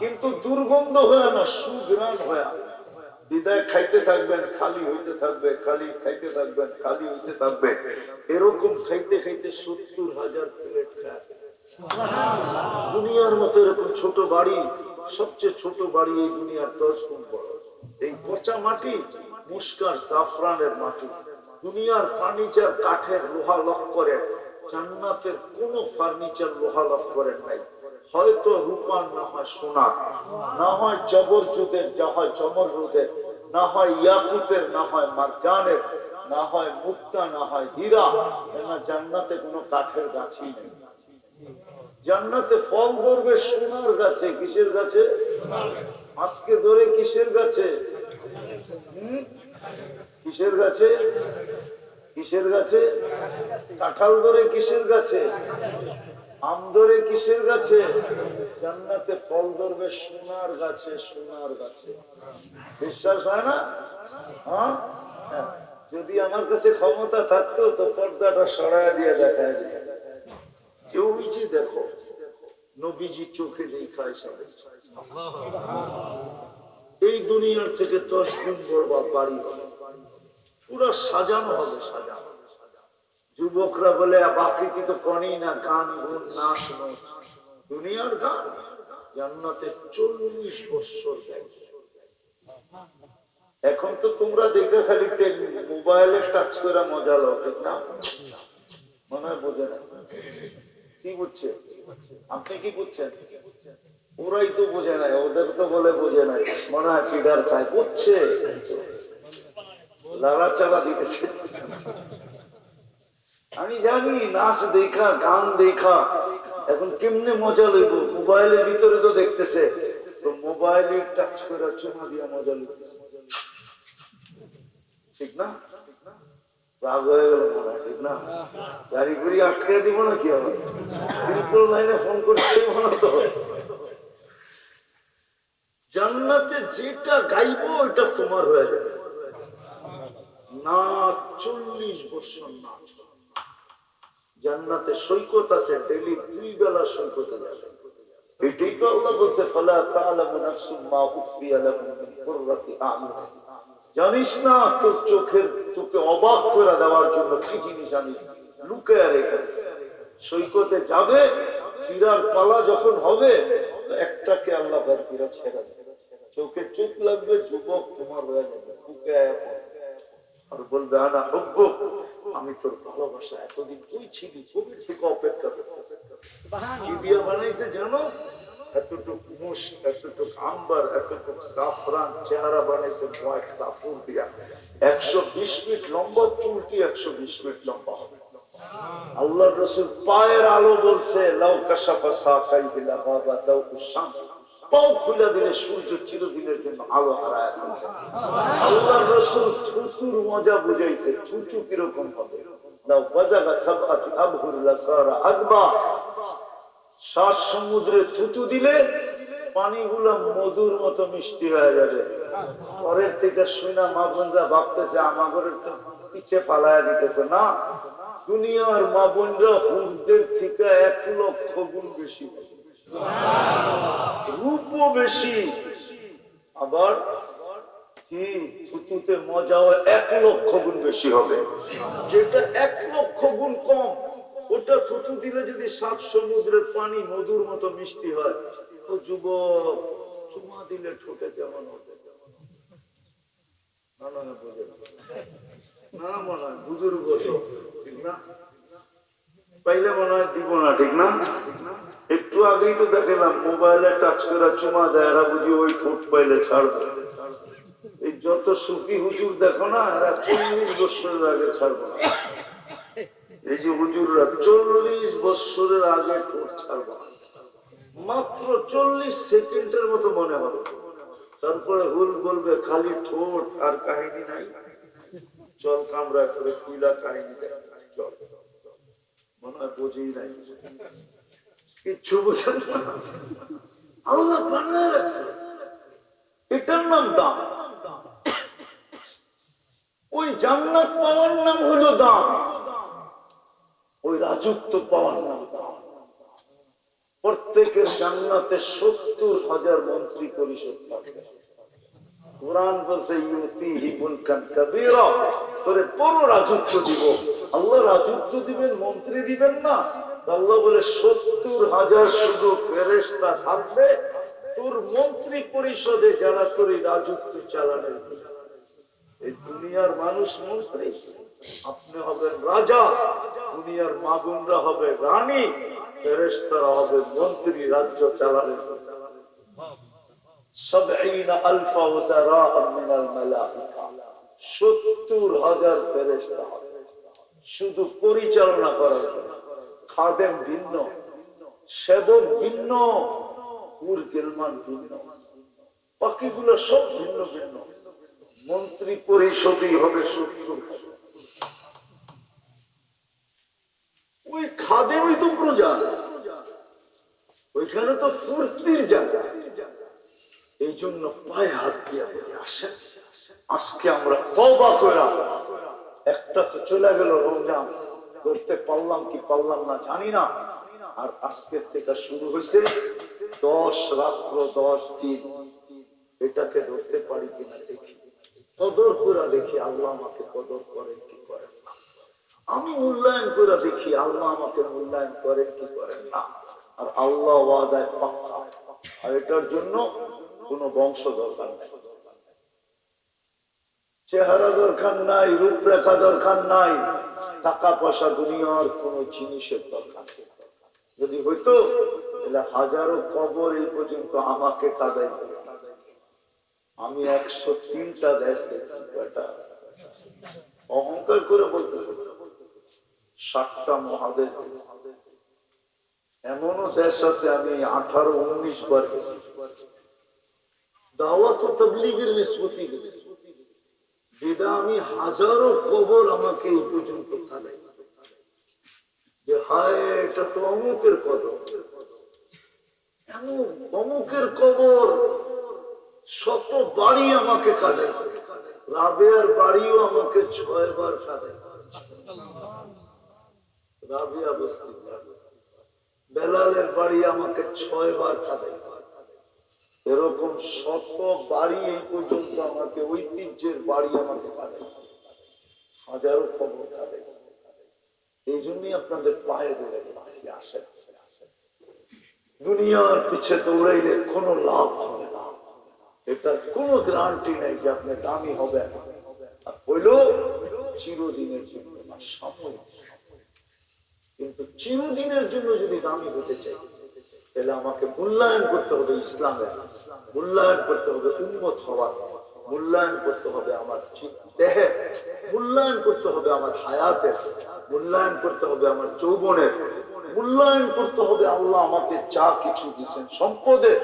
কিন্তু দুর্গন্ধ হয়ে না, সুঘ্রাণ হয়ে। বিদায় খাইতে থাকবেন, খালি হইতে থাকবে, খালি খাইতে থাকবেন, খালি হইতে থাকবে। এরকম খাইতে খাইতে 70,000 প্লেট খায়। দুনিয়ার মতো এরকম ছোট বাড়ি, সবচেয়ে ছোট বাড়ি এই দুনিয়ার 10 গুণ বড়। এই পচা মাটি মুস্কার জাফরানের মাটি। দুনিয়ার ফার্নিচার কাঠের, লোহা লক্করের। জান্নাতের কোন ফার্নিচার লোহা লক্করের নাই। হয়তো রূপার, না হয় সোনা, না হয় জবরজুদের, যা হয় জমরজুদের, না হয় ইয়াকুতের, না হয় মারজানের, না হয় মুক্তা, না হয় হীরা। জান্নাতে কোনো কাঠের গাছই নেই। জান্নাতে ফল ধরবে সোনার গাছে। কিসের গাছে? আজকে ধরে কিসের গাছে? কিসের গাছে? কিসের গাছে? কাঁঠাল ধরে কিসের গাছে? আম ধরে কিসের গাছে? জান্নাতে ফল ধরবে সোনার গাছে, সোনার গাছে। বিশ্বাস হয় না? হ্যাঁ, যদি আমার কাছে ক্ষমতা থাকতো তো পর্দাটা সরায় দিয়ে দেখায় দিয়ে, কেউ নিচে দেখো, নবীজি চোখে দেখায় সবাই। এই দুনিয়ার থেকে 10 গুণ বড় বাড়ি হবে, পুরো সাজানো হবে, সাজানো। যুবকরা বলে বাকি কি তো করি না, গান গুণ নাচ নাচ, দুনিয়ার গান। জান্নাতে 40 বছর দেয়। এখন তো তোমরা দেখে খালি মোবাইলে টাচ করে মজা লো, ঠিক না? মনে হয় বোঝে না। কি বুঝছে? আপনি কি বুঝছেন? ওরাই তো বোঝে নাই, ওদের তো বলে বোঝে নাই। মনে হয় চিড়ার খায়, বুঝছে, লালা চালা দিতেছে। আমি জানি নাচ দেখা, গান দেখা এখন কেমনে মজা লইব। মোবাইলের ভিতরে তো দেখতেছে, তো মোবাইলে টাচ করে চুমা দিয়া মজা লইতেছে, ঠিক না? রাগ হয়ে গেল মনে হয়, ঠিক না? গাড়ি ঘুরি আটকে দিব না, কি হবে? বিলকুল লাইনে ফোন করতে মনে তো। জান্নাতে যেটা গাইবো ওইটা তোমার হয়ে যাবে। না 40 বছর না। জান্নাতে সৈকত আছে, ডেইলি 2 বেলা সৈকতে যাবে। এটাই তো আল্লাহ বলছে, ফালা তা'লামু নাফসুম মা উখফিয়া লাহুম মিন কুররাতি আ'ইউন। জানিস না তোর চোখের, তোকে অবাক করে দেওয়ার জন্য কি জিনিস আমি লুকিয়ে রেখেছি। সৈকতে যাবে, ফিরার পালা যখন হবে, একটাকে আল্লাহ বের করে ছেড়ে দেবে। চোখে চোখ লাগবে, যুবক তোমার হয়ে যাবে, আর বলবে আনা হুব্বুক, আমি তোর ভালোবাসা। এতদিন তুই ছিলি, কবি থেকে অপেক্ষা করতেছে। কি দিয়া বানাইছে জানো? এতটুক মুশ, এতটুক আম্বার, এতটুক জাফরান চেহারা বানাইছে হোয়াইট কাপড় দিয়া। 120 ফিট লম্বা, চুলটি 120 ফিট লম্বা হবে। আল্লাহর রাসূল পায়ের আলো বলছে, লাউ কাশাফা সাকাইহি লাগাবা দাউ শাম। পাও খুলে দিলে সূর্য চিরদিনের জন্য আলো হারায় ফেলবে। আল্লাহর রাসূল থুতুর মজা বুঝাইছে, থুতু কিরকম হবে। লাউ ওয়াজাগা সাবআতি আবহুর লাসারা আকবা। 7 সমুদ্রে থুতু দিলে পানিগুলো মধুর মতো মিষ্টি হয়ে যাবে। পরের থেকে শুনা মা বোনরা ভাবতেছে আমাদের তো পিছে পালায়া দিতেছে। না, দুনিয়ার মা বোনরা হুরদের থেকে 1 লক্ষ গুণ বেশি। রূপও বেশি, আবার কি থুতুতে মজাও 1,00,000 গুণ বেশি হবে। যেটা 1,00,000 গুণ কম, ওটা থুতু দিলে যদি 7 সমুদ্রের পানি মধুর মতো মিষ্টি হয়, তো যুবক চুমা দিলে ঠোঁটে যেমন হবে। না মনে হয় বুজুর্গ তো, ঠিক না? পাইলে মনে হয় দিব না, ঠিক না? একটু আগেই তো দেখলাম মোবাইলে টাচ করে চুমা দেয়, এরা বুঝি ওই ঠোঁট পাইলে ছাড়বে। এই যত সুফি হুজুর দেখো না, এরা 40 বছরের আগে ছাড়বে না। এই যে হুজুররা 40 বছরের আগে ঠোঁট ছাড়বে না, মাত্র 40 সেকেন্ডের মতো মনে হবে। তারপরে হুল বলবে খালি ঠোঁট আর কাহিনী নাই, চল কামড়া করে কুইলা কাহিনী দেয়। চল, মনে হয় বোঝেই নাই, কিচ্ছু বোঝেন না। আল্লাহ বানায় রাখছে, এটার নাম দাম। ওই জান্নাত পাওয়ার নাম হলো দাম, ওই রাজত্ব পাওয়ার নাম দাম। প্রত্যেকের জান্নাতে 70,000 মন্ত্রী পরিষদ থাকবে। কুরআন বলছে ইউতিহি মুলকান কাবীরা, তোরে বড় রাজত্ব দিব। আল্লাহ রাজত্ব দিবেন, মন্ত্রী দিবেন না। আল্লাহ বলে 70,000 শুধু ফেরেশতা থাকবে তোর মন্ত্রী পরিষদে, যারা তোর রাজত্ব চালানোর। এই দুনিয়ার মানুষ মন্ত্রী, আপনি হবেন রাজা, দুনিয়ার মাগুনরা হবে রানী, ফেরেশতারা হবে মন্ত্রী, রাজ্য চালানোর। 70,000 ওয়াজারা মিনাল মালাইকা, 70,000 ফেরেশতা শুধু পরিচালনা করার জন্য। খাদেম ভিন্ন, সেবক ভিন্ন, গেলমান ভিন্ন, বাকিগুলো সব ভিন্ন ভিন্ন। মন্ত্রী পরিষদই হবে 70,000। ওই খাদেমই তো প্রজা, ওইখানে তো ফুর্তির জায়গা। এই জন্য পায়ে হাত দিয়ে আসেন, আজকে আমরা তওবা কইরা, একটা তো চলে গেল রমজান, করতে পারলাম কি পারলাম না জানি না, আর আজকের থেকে শুরু হয়েছে 10 রাত্র 10 দিন, এটাকে ধরতে পারি কিনা দেখি, কদর করে দেখি আল্লাহ আমাকে কদর করেন কি করেন না। আমি মূল্যায়ন করে দেখি আল্লাহ আমাকে মূল্যায়ন করেন কি করেন না। আর আল্লাহ ওয়াদায় পাক্কা, আর এটার জন্য কোনো বংশ দরকার নাই, চেহারা দরকার নাই, রূপরেখা দরকার নাই, টাকা পয়সা দুনিয়ার কোন জিনিসের দরকার নেই। যদি হইতো তাহলে হাজারো কবর এই পর্যন্ত আমাকে কাদাই করে। আমি 103টা দেশ দেখছি, কয়টা অহংকার করে বলতে 7টা মহাদেশ। এমনও দেশ আছে আমি 18-19 বার গেছি, দাওয়াত ও তাবলীগের নিসবতি গেছি। যেটা আমি হাজারো কবর আমাকে এই পর্যন্ত কাদাই, যে হায় এটা তো অমুকের কবর, অমুকের কবর। শত বাড়ি আমাকে কাঁদাইছে, রাবেয়ার বাড়িও আমাকে 6 বার কাঁদাইছে। রাবিয়া বস্তি, বেলালের বাড়ি আমাকে 6 বার কাঁদাইছে। এরকম শত বাড়ি এই পর্যন্ত আমাকে, ঐতিহ্যের বাড়ি আমাকে কাঁদাইছে, হাজারো খবর কাঁদাইছে। এই জন্যই আপনাদের পায়ে ধরে আসেন, দুনিয়ার পিছে দৌড়াইলে কোনো লাভ হবে না, এটার কোনো গ্যারান্টি নেই যে আপনি দামি হবেন। আর হইলো চিরদিনের জন্য না, সাময়িক। কিন্তু চিরদিনের জন্য যদি দামি হতে চাই, তাহলে আমাকে মূল্যায়ন করতে হবে ইসলামের, মূল্যায়ন করতে হবে উম্মত হওয়ার, মূল্যায়ন করতে হবে আমার দেহের, মূল্যায়ন করতে হবে আমার হায়াতের, মূল্যায়ন করতে হবে আমার যৌবনের, মূল্যায়ন করতে হবে আল্লাহ আমাকে যা কিছু দিচ্ছেন সম্পদের,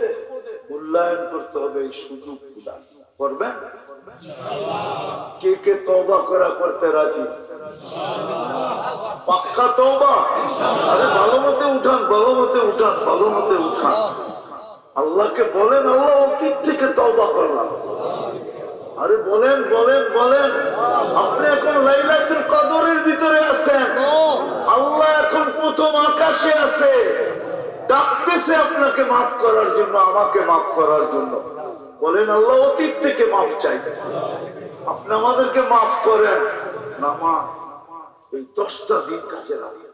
মূল্যায়ন করতে হবে এই সুযোগ গুলা। করবেন? কে কে তওবা করা করতে রাজি? পাক্কা তওবা? আরে ভালো মতে উঠান, ভালো মতে উঠান, ভালো মতে উঠান। আল্লাহকে বলেন আল্লাহ অতীত থেকে তওবা করলাম। আরে বলেন বলেন বলেন, আপনি এখন লাইলাতুল কদরের ভিতরে আছেন, আল্লাহ এখন প্রথম আকাশে আছে, ডাকতেছে আপনাকে মাফ করার জন্য, আমাকে মাফ করার জন্য। বলেন আল্লাহ অতীত থেকে মাফ চাই, আপনি আমাদেরকে মাফ করেন। নামাজ এই 10টা দিন কাজে লাগে।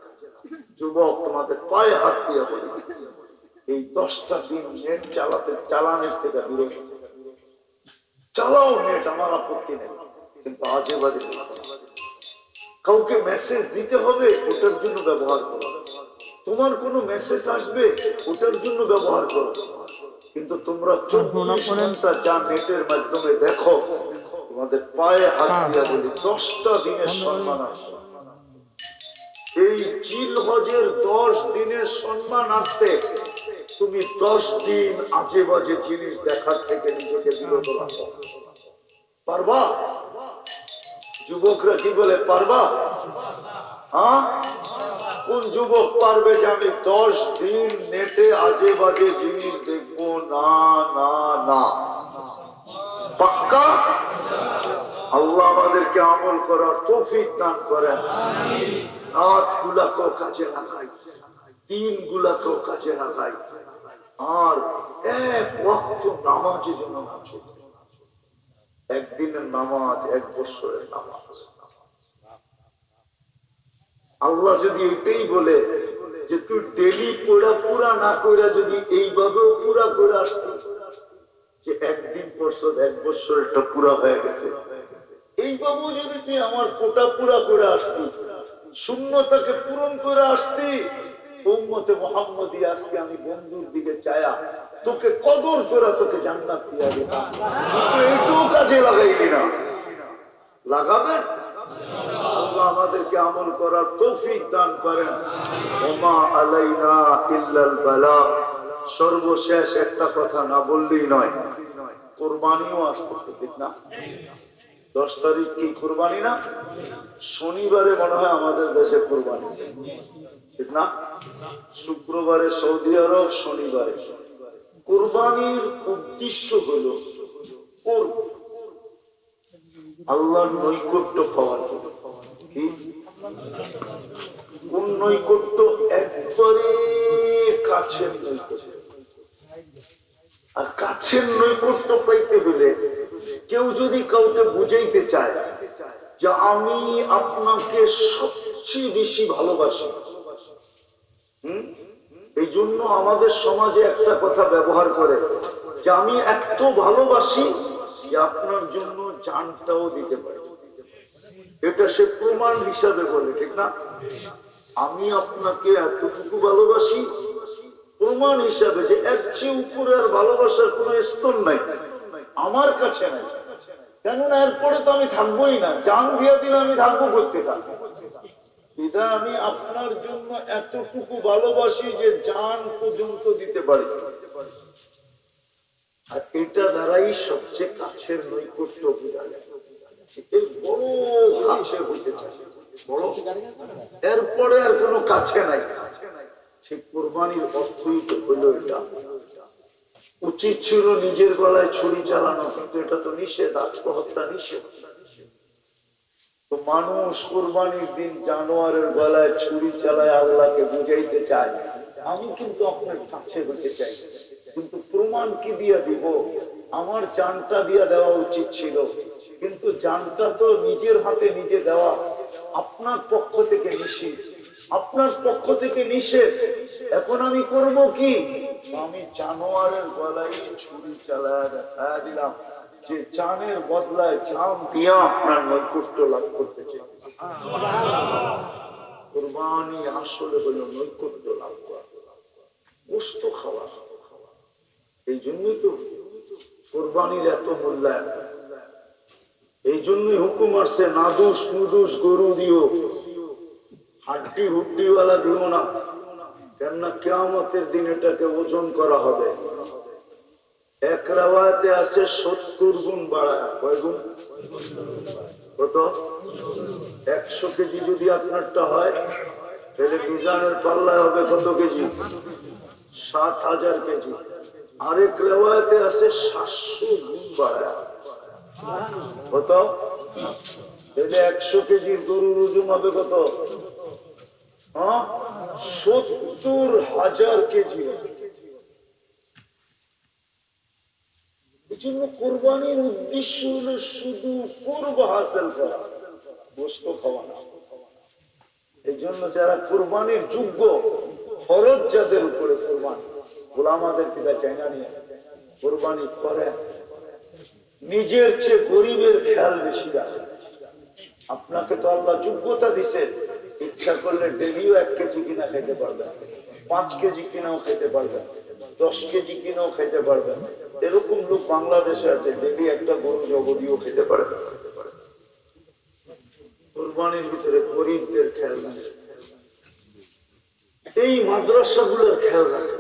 যুবক তোমাদের পায়ে হাত দিয়ে বলি, এই 10টা দিন নেট চালানোর থেকে বিরত চালাও। নেট আমার আপত্তি নেই, কিন্তু আজে বাজে কাউকে মেসেজ দিতে হবে, ওটার জন্য ব্যবহার করো। তোমার কোনো মেসেজ আসবে, ওটার জন্য ব্যবহার করো। কিন্তু তোমরা 24 ঘন্টা যা নেটের মাধ্যমে দেখো, তোমাদের পায়ে হাত দিয়ে বলি 10টা দিনের সম্মান আসবে। এই জিলহজের 10 দিনের সম্মানার্থে তুমি 10 দিন আজে বাজে জিনিস দেখার থেকে নিজেকে বিরত রাখো। পারবা? যুবকরা কি বলে পারবা? হ্যাঁ, কোন যুবক পারবে যে আমি 10 দিন নেটে আজে বাজে জিনিস দেখবো না? না না, পাক্কা? আল্লাহ আমাদেরকে আমল করার তৌফিক দান করেন। রাত গুলাকেও কাজে লাগাই, দিন গুলাকেও কাজে লাগাই, আর এক ওয়াক্ত নামাজের জন্য নাচো। একদিনের নামাজ 1 বছরের নামাজ। আল্লাহ যদি এটাই বলে যে তুই ডেলি পড়া পুরা না করে যদি এইভাবেও পুরা করে আসতিস, যে একদিন পড়ছো 1 বছরটা পুরা হয়ে গেছে, এইভাবেও যদি তুই আমার কোটা পুরা করে আসতি, শূন্যতাকে পূরণ করে আসতি, উম্মতে মুহাম্মদী আজকে আমি বন্ধুর দিকে চায়া তোকে কদর করে তোকে জান্নাত দিয়া দিতাম। এইটুকু কাজে লাগাইলি না, লাগাবেন? আল্লাহ আমাদেরকে আমল করার তৌফিক দান করেন। ওমা আলাইনা ইল্লাল বালাগ। সর্বশেষ একটা কথা না বললেই নয়, কুরবানিও আসতেছে, ঠিক না? 10 তারিখ কি কুরবানি না? শনিবারে মনে হয় আমাদের দেশে কুরবানি, ঠিক না? শুক্রবারে সৌদি আরব, শনিবারে। কুরবানির উদ্দেশ্য হলো আল্লাহর নৈকট্য পাওয়ার জন্য। কি কোন নৈকট্য? একবারে কাছের নৈকট্য। আর কাছের নৈকট্য পাইতে হলে কেউ যদি কাউকে বুঝাইতে চায় যে আমি আপনাকে সবচেয়ে বেশি ভালোবাসি, এই জন্য আমাদের সমাজে একটা কথা ব্যবহার করে যে আমি এত ভালোবাসি যে আপনার জন্য জানটাও দিতে পারি। এটা সে প্রমাণ হিসাবে বলে, ঠিক না? আমি আপনাকে এতটুকু ভালোবাসি, প্রমাণ হিসাবে যে এর চেয়ে উপরে আর ভালোবাসার কোন স্তর নাই আমার কাছে নাই। কেননা এরপরে তো আমি থাকবোই না, জান দিয়ে দিলে আমি থাকবো করতে থাকবো। এটা আমি আপনার জন্য এতটুকু ভালোবাসি যে জান পর্যন্ত দিতে পারি। আর এটা দ্বারাই সবচেয়ে কাছের নৈকট্য বোঝা যায়। বড় কাছে হইতে চাই, বড়, এরপরে আর কোনো কাছে নাই। ঠিক কুরবানির অর্থই তো হইল এটা। উচিত ছিল নিজের গলায় ছুরি চালানো, কিন্তু এটা তো নিষেধ, আত্মহত্যা নিষেধ। তো মানুষ কুরবানির দিন জানোয়ারের গলায় ছুরি চালায় আল্লাহকে বুঝাইতে চায় আমি কিন্তু আপনার কাছে হতে চাই, কিন্তু প্রমাণ কি দিয়া দিব? আমার জানটা দিয়া দেওয়া উচিত ছিল, কিন্তু জানটা তো নিজের হাতে নিজে দেওয়া আপনার পক্ষ থেকে নিষেধ, আপনার পক্ষ থেকে নিষেধ। এখন আমি করব কি? আমি জানোয়ারের গলায় ছুরি চালায় দেখা দিলাম যে জানের বদলায় জান দিয়া আপনার নৈকট্য লাভ করতে চাই। কুরবানি আসলে হলো নৈকট্য লাভ করা, গোশত খাওয়া। এই জন্যই তো কুরবানির এত মূল্যায়ন। এই জন্যই হুকুম আসছে নাদুস নুদুস গরু দিও, হাড্ডি হুড্ডিওয়ালা দিও না, কেননা কিয়ামতের দিন এটাকে ওজন করা হবে। এক রাওয়ায়াতে আছে 70 গুণ বাড়ায়। কয় গুণ? কত? 100 কেজি যদি আপনারটা হয় তাহলে মিজানের পাল্লায় হবে কত কেজি? 7000 কেজি। আরেক রাওয়ায়াতে আছে 700 গুণ বাড়ায়। কত? তাহলে 100 কেজির গরুর ওজন হবে কত? 70 70,000 কেজি। এই জন্য কোরবানির উদ্দেশ্য হলো শুধু কুরব হাসিল করা, গোশত খাওয়া না। এই জন্য যারা কোরবানির যোগ্য, ফরজ যাদের উপরে কোরবানি, গোলামাদের পিতা চাইনা নিয়ে কোরবানি করে, নিজের চেয়ে গরিবের খেয়াল বেশি রাখে। আপনাকে তো আল্লাহ যোগ্যতা দিছে, ইচ্ছা করলে ডেলিও 1 কেজি কিনা খেতে পারবেন, 5 কেজি কিনাও খেতে পারবেন, 10 কেজি কিনাও খেতে পারবেন। এরকম লোক বাংলাদেশে আছে, ডেলি একটা গরু জগদিও খেতে পারে। কোরবানির ভিতরে গরিবদের খেয়াল রাখে, এই মাদ্রাসাগুলোর খেয়াল রাখে।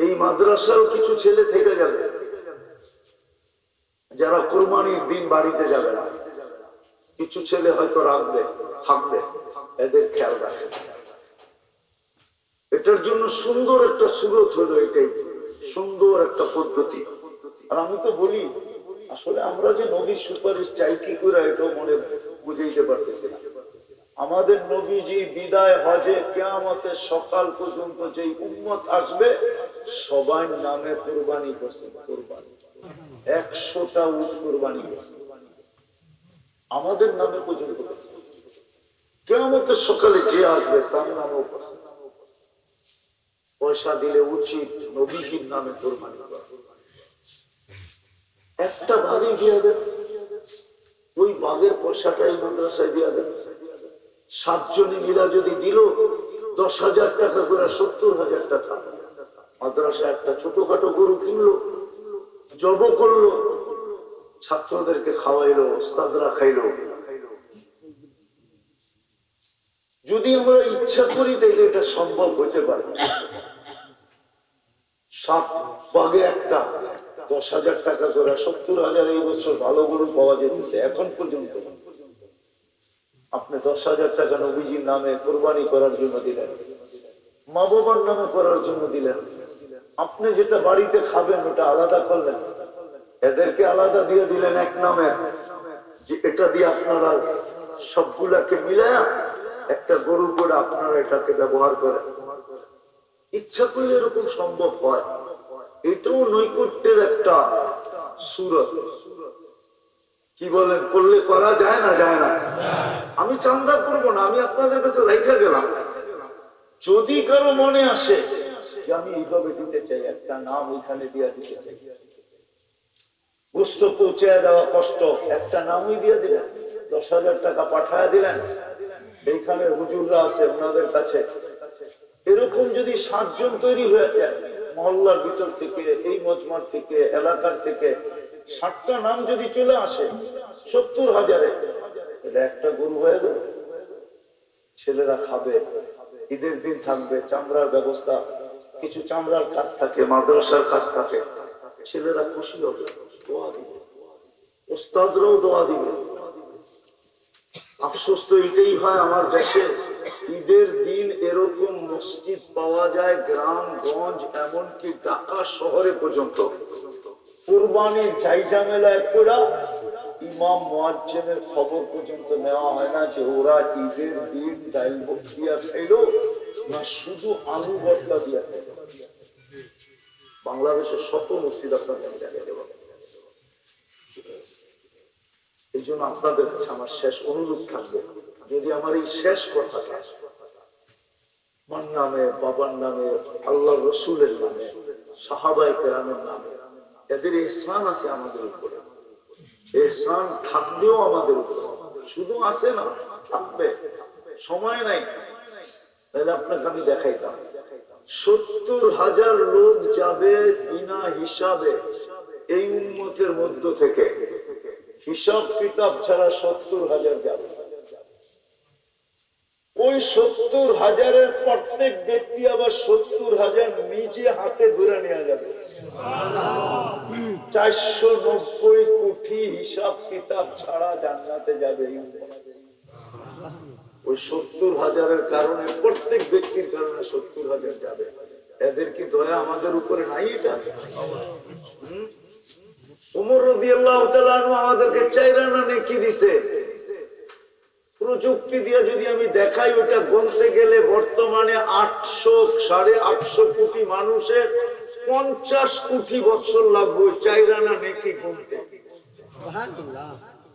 এই মাদ্রাসারও কিছু ছেলে থেকে যাবে যারা কোরবানির দিন বাড়িতে যাবে না, কিছু ছেলে হয়তো রাখবে, থাকবে, এদের খেয়াল রাখে। এটার জন্য সুন্দর একটা সুরত হলো, এটাই সুন্দর একটা পদ্ধতি। আর আমি তো বলি, আসলে আমরা যে নবীর সুপারিশ চাই কি করে, এটাও মনে বুঝাইতে পারতেছি না। আমাদের নবীজি বিদায় হজে কিয়ামতের সকাল পর্যন্ত যেই উম্মত আসবে, সবার নামে কুরবানি করছে, কুরবানি 100টা উট কুরবানি করছে আমাদের নামে পর্যন্ত। কিয়ামতের সকালে যে আসবে তার নামেও করছে। পয়সা দিলে উচিত নবীজির নামে কুরবানি করা। একটা ভাগে দিয়ে দেন, ওই বাঘের পয়সাটাই মাদ্রাসায় দিয়ে দেন। 7 জনে মিলা যদি দিল 10,000 টাকা করে, 70,000 টাকা। মাদ্রাসা একটা ছোটখাটো গরু কিনলো, জব করলো, ছাত্রদেরকে খাওয়াইলো, ওস্তাদরা খাইলো। যদি আমরা ইচ্ছা করি তাহলে এটা সম্ভব হইতে পারে। 7 ভাগে একটা 10,000 টাকা করে, 70,000। এই বছর ভালো গরু পাওয়া যেতেছে এখন পর্যন্ত। আপনি 10,000 টাকা নবীজির নামে কোরবানি করার জন্য দিলেন, মা বাবার নামে করার জন্য দিলেন। আপনি যেটা বাড়িতে খাবেন ওটা আলাদা করলেন, এদেরকে আলাদা দিয়ে দিলেন এক নামে, যে এটা দিয়ে আপনারা সবগুলাকে মিলায়া একটা গরু করে আপনারা এটাকে ব্যবহার করেন। ইচ্ছা করলে এরকম সম্ভব হয়। এটাও নৈকট্যের একটা সুরত। কি বলেন, করলে করা যায় না? যায় না। আমি চান্দা করবো না, আমি আপনাদের কাছে রাইখা গেলাম। যদি কারো মনে আসে যে আমি এইভাবে দিতে চাই, একটা নাম ওইখানে দিয়ে দিতে চাই, গোস্ত পৌঁছে দেওয়া কষ্ট, একটা নামই দিয়ে দিলেন, 10,000 টাকা পাঠায় দিলেন। এইখানে হুজুররা আছে ওনাদের কাছে। এরকম যদি 7 জন তৈরি হয়ে যায়, মহল্লার ভিতর থেকে, এই মজমার থেকে, এলাকার থেকে 7টা নাম যদি চলে আসে 70,000-এ, এটা একটা গরু হয়ে গেল। ছেলেরা খাবে, ঈদের দিন থাকবে, চামড়ার ব্যবস্থা, কিছু চামড়ার কাজ থাকে, মাদ্রাসার কাজ থাকে, ছেলেরা খুশি হবে, দোয়া দিবে, ওস্তাদরাও দোয়া দিবে। আফসোস তো এটাই হয় আমার দেশে, ঈদের দিন এরকম মসজিদ পাওয়া যায় গ্রামগঞ্জ, এমনকি ঢাকা শহরে পর্যন্ত। কুরবানির জাইজামেলায় পুরা ইমাম মুয়াজ্জিনের খবর পর্যন্ত নেওয়া হয় না যে ওরা ঈদের দিন ডাল দিয়া খাইলো না শুধু আলু ভর্তা দিয়া খাইল। বাংলাদেশের শত মসজিদ আপনাদের দেখা দেব। এই জন্য আপনাদের কাছে আমার শেষ অনুরোধ থাকবে, যদি আমার এই শেষ কথাটা আমার নামে, বাবার নামে, আল্লাহ রসুলের নামে, সাহাবায়ে কেরামের নামে, এদের ইহসান আছে আমাদের উপরে, ইহসান থাকলেও আমাদের উপরে, শুধু আছে না, থাকবে, সময় নাই। তাহলে আপনাকে আমি দেখাইতাম 70,000 লোক যাবে বিনা হিসাবে এই উম্মতের মধ্য থেকে, হিসাব কিতাব ছাড়া 70,000 যাবে। ওই 70,000-এর প্রত্যেক ব্যক্তি আবার 70,000 নিজে হাতে ধরে নেওয়া যাবে। 490 কোটি হিসাব কিতাব ছাড়া জান্নাতে যাবে। ওই 70,000-এর কারণে, প্রত্যেক ব্যক্তির কারণে 70,000 যাবে। এদের কি দয়া আমাদের উপরে নাই? এটা ওমর রাদিয়াল্লাহু তাআলা আনহু আমাদেরকে 4 আনা নেকি দিছে। পুরো প্রযুক্তি দিয়ে যদি আমি দেখাই, ওটা গুনতে গেলে বর্তমানে 800-850 কোটি মানুষের 50 কোটি বছর লাগবে চাইরানা নেকি গুনতে।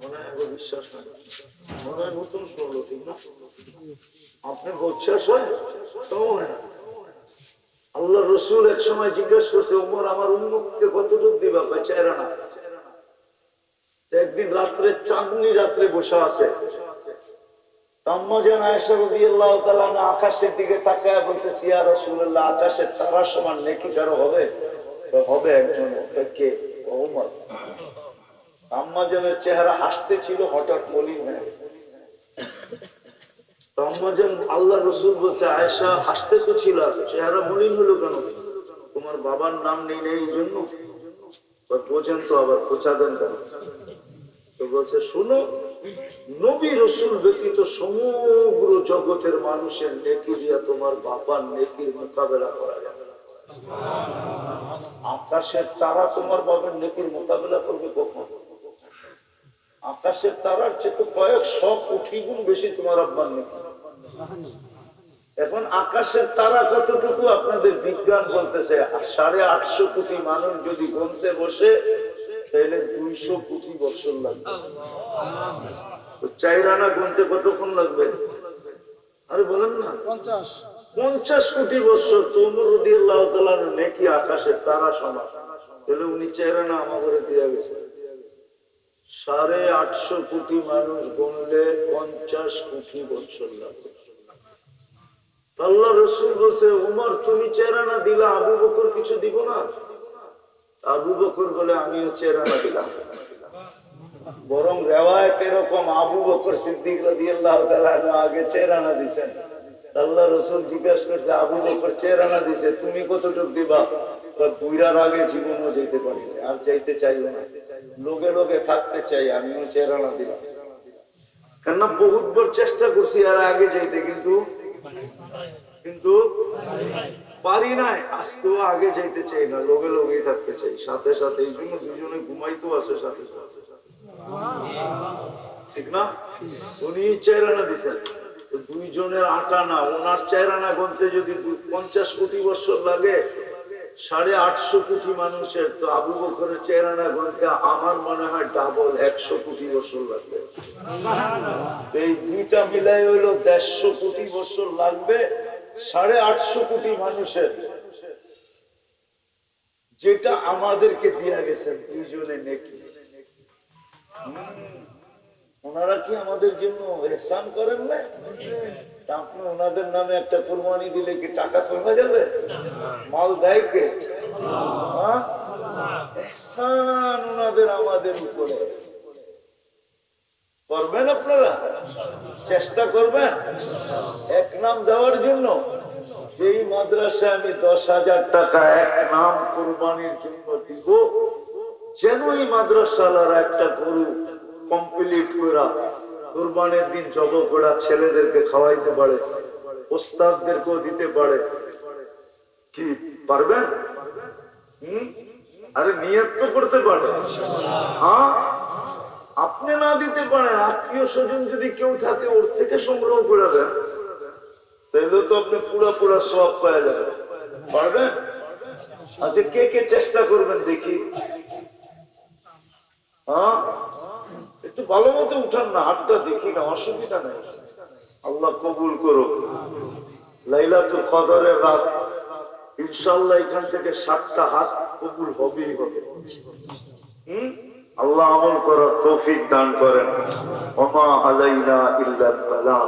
মনে হয় বিশ্বাস হয়, মনে হয় নতুন শুনলো, ঠিক না? আপনি বিশ্বাস হয় তো হয় না। আল্লাহ রসুল এক সময় জিজ্ঞাসা করছে, ওমর আমার উম্মতকে কতটুকু দিবা? চাইরানা। একদিন রাত্রে চাঁদনি রাত্রে বসে আছে, আকাশের দিকে তাকায় বলতেছি, ইয়া রাসূলুল্লাহ, আকাশের তারা সমান নেকি কারো হবে? হবে একজন। কে? ওমর। আম্মাজানের চেহারা হাসতে ছিল, হঠাৎ মলিন হয়ে গেছে। আম্মাজান আল্লাহ রসুল বলছে, আয়েশা হাসতে তো ছিল, চেহারা মলিন হলো কেন? তোমার বাবার নাম নেই এই জন্য? বোঝেন তো, আবার খোঁচা দেন কেন? তো বলছে, শোনো, নবী রসুল ব্যতীত সমগ্র জগতের মানুষের নেকি দিয়া তোমার বাবার নেকির মোকাবেলা করা যাবে। আকাশের তারা তোমার বাবার নেকির মোকাবেলা করবে কখন? আকাশের তারার চেয়ে কয়েক 100 কোটি গুণ বেশি তোমার আব্বার নেকি। এখন আকাশের তারা কতটুকু আপনাদের বিজ্ঞান বলতেছে, 850 কোটি মানুষ যদি গুনতে বসে তাহলে 200 কোটি বছর লাগবে। চাইরানা গুনতে কতক্ষণ লাগবে? আরে বলেন না, 50 কোটি বছর। তো ওমর রাদিয়াল্লাহু তাআলা নেকি আকাশের তারা সমান, তাহলে উনি চাইরানা আমাদের দিয়ে গেছে। 850 কোটি মানুষ গুনলে 50 কোটি বছর লাগবে। আল্লাহ রসুল বলছে, ওমর তুমি চাইরানা দিলা, আবু বকর কিছু দিব না? আবু বকর বলে, আমিও চাইরানা দিলাম। বরং রেওয়ায়েত এরকম, আবু বকর সিদ্দিক রাদিয়াল্লাহু তাআলা আগে চাইরানা দিয়েছেন। আল্লাহ রসুল জিজ্ঞাসা করছে, আবু বকর চাইরানা দিছে, তুমি কতটুকু দিবা? বুইরার আগে জীবনও যেতে পারি, আর চাইতে চাইব না, লোকে লোকে থাকতে চাই, আমিও চাইরানা দিলাম। কেননা বহুতবার চেষ্টা করছি আর আগে যাইতে, কিন্তু পারি নাই। আজকেও আগে যাইতে চাই না, লোকে লোকেই থাকতে চাই, সাথে সাথে। এই জন্য দুজনে ঘুমাইতো আছে সাথে সাথে, ঠিক না? উনি চাইরানা দিছেন, দুইজনের আটা না, ওনার চাইরানা গুনতে যদি 50 কোটি বছর লাগে 850 কোটি মানুষের, তো আবু বকরের চাইরানা গুনতে আমার মনে হয় ডাবল 100 কোটি বছর লাগবে। এই দুইটা মিলাই হইলো 150 কোটি বছর লাগবে 850 কোটি মানুষের, যেটা আমাদেরকে দিয়া গেছেন দুইজনে নেকি। ওনারা কি আমাদের জন্য ইহসান করেন না? আপনি ওনাদের নামে একটা কুরবানি দিলে কি টাকা কমে যাবে? মাল দেয় কে? ইহসান ওনাদের আমাদের উপরে। করবেন আপনারা? চেষ্টা করবেন এক নাম দেওয়ার জন্য। যেই মাদ্রাসায় আমি 10,000 টাকা এক নাম কুরবানির জন্য দিব, যেন এই মাদ্রাসার একটা গরু কমপ্লিট করা কুরবানির দিন জব করা ছেলেদেরকে খাওয়াইতে পারে, ওস্তাদদেরকেও দিতে পারে। কি পারবেন? আরে নিয়ত তো করতে পারে। হ্যাঁ, আপনি না দিতে পারেন, আত্মীয় স্বজন যদি কেউ থাকে ওর থেকে সংগ্রহ করে দেন, তাহলে তো আপনি পুরা সওয়াব পাওয়া যাবে। পারবেন? আচ্ছা, কে কে চেষ্টা করবেন দেখি? হ্যাঁ, একটু ভালো মতো উঠান না, হাতটা দেখি না, অসুবিধা নেই। আল্লাহ কবুল করুক। লাইলাতুল কদরের রাত ইনশাআল্লাহ এখান থেকে 7টা হাত কবুল হবেই হবে। আল্লাহ আমল করার তৌফিক দান করেন। ওমা আলাইনা ইল্লাল বালাগ।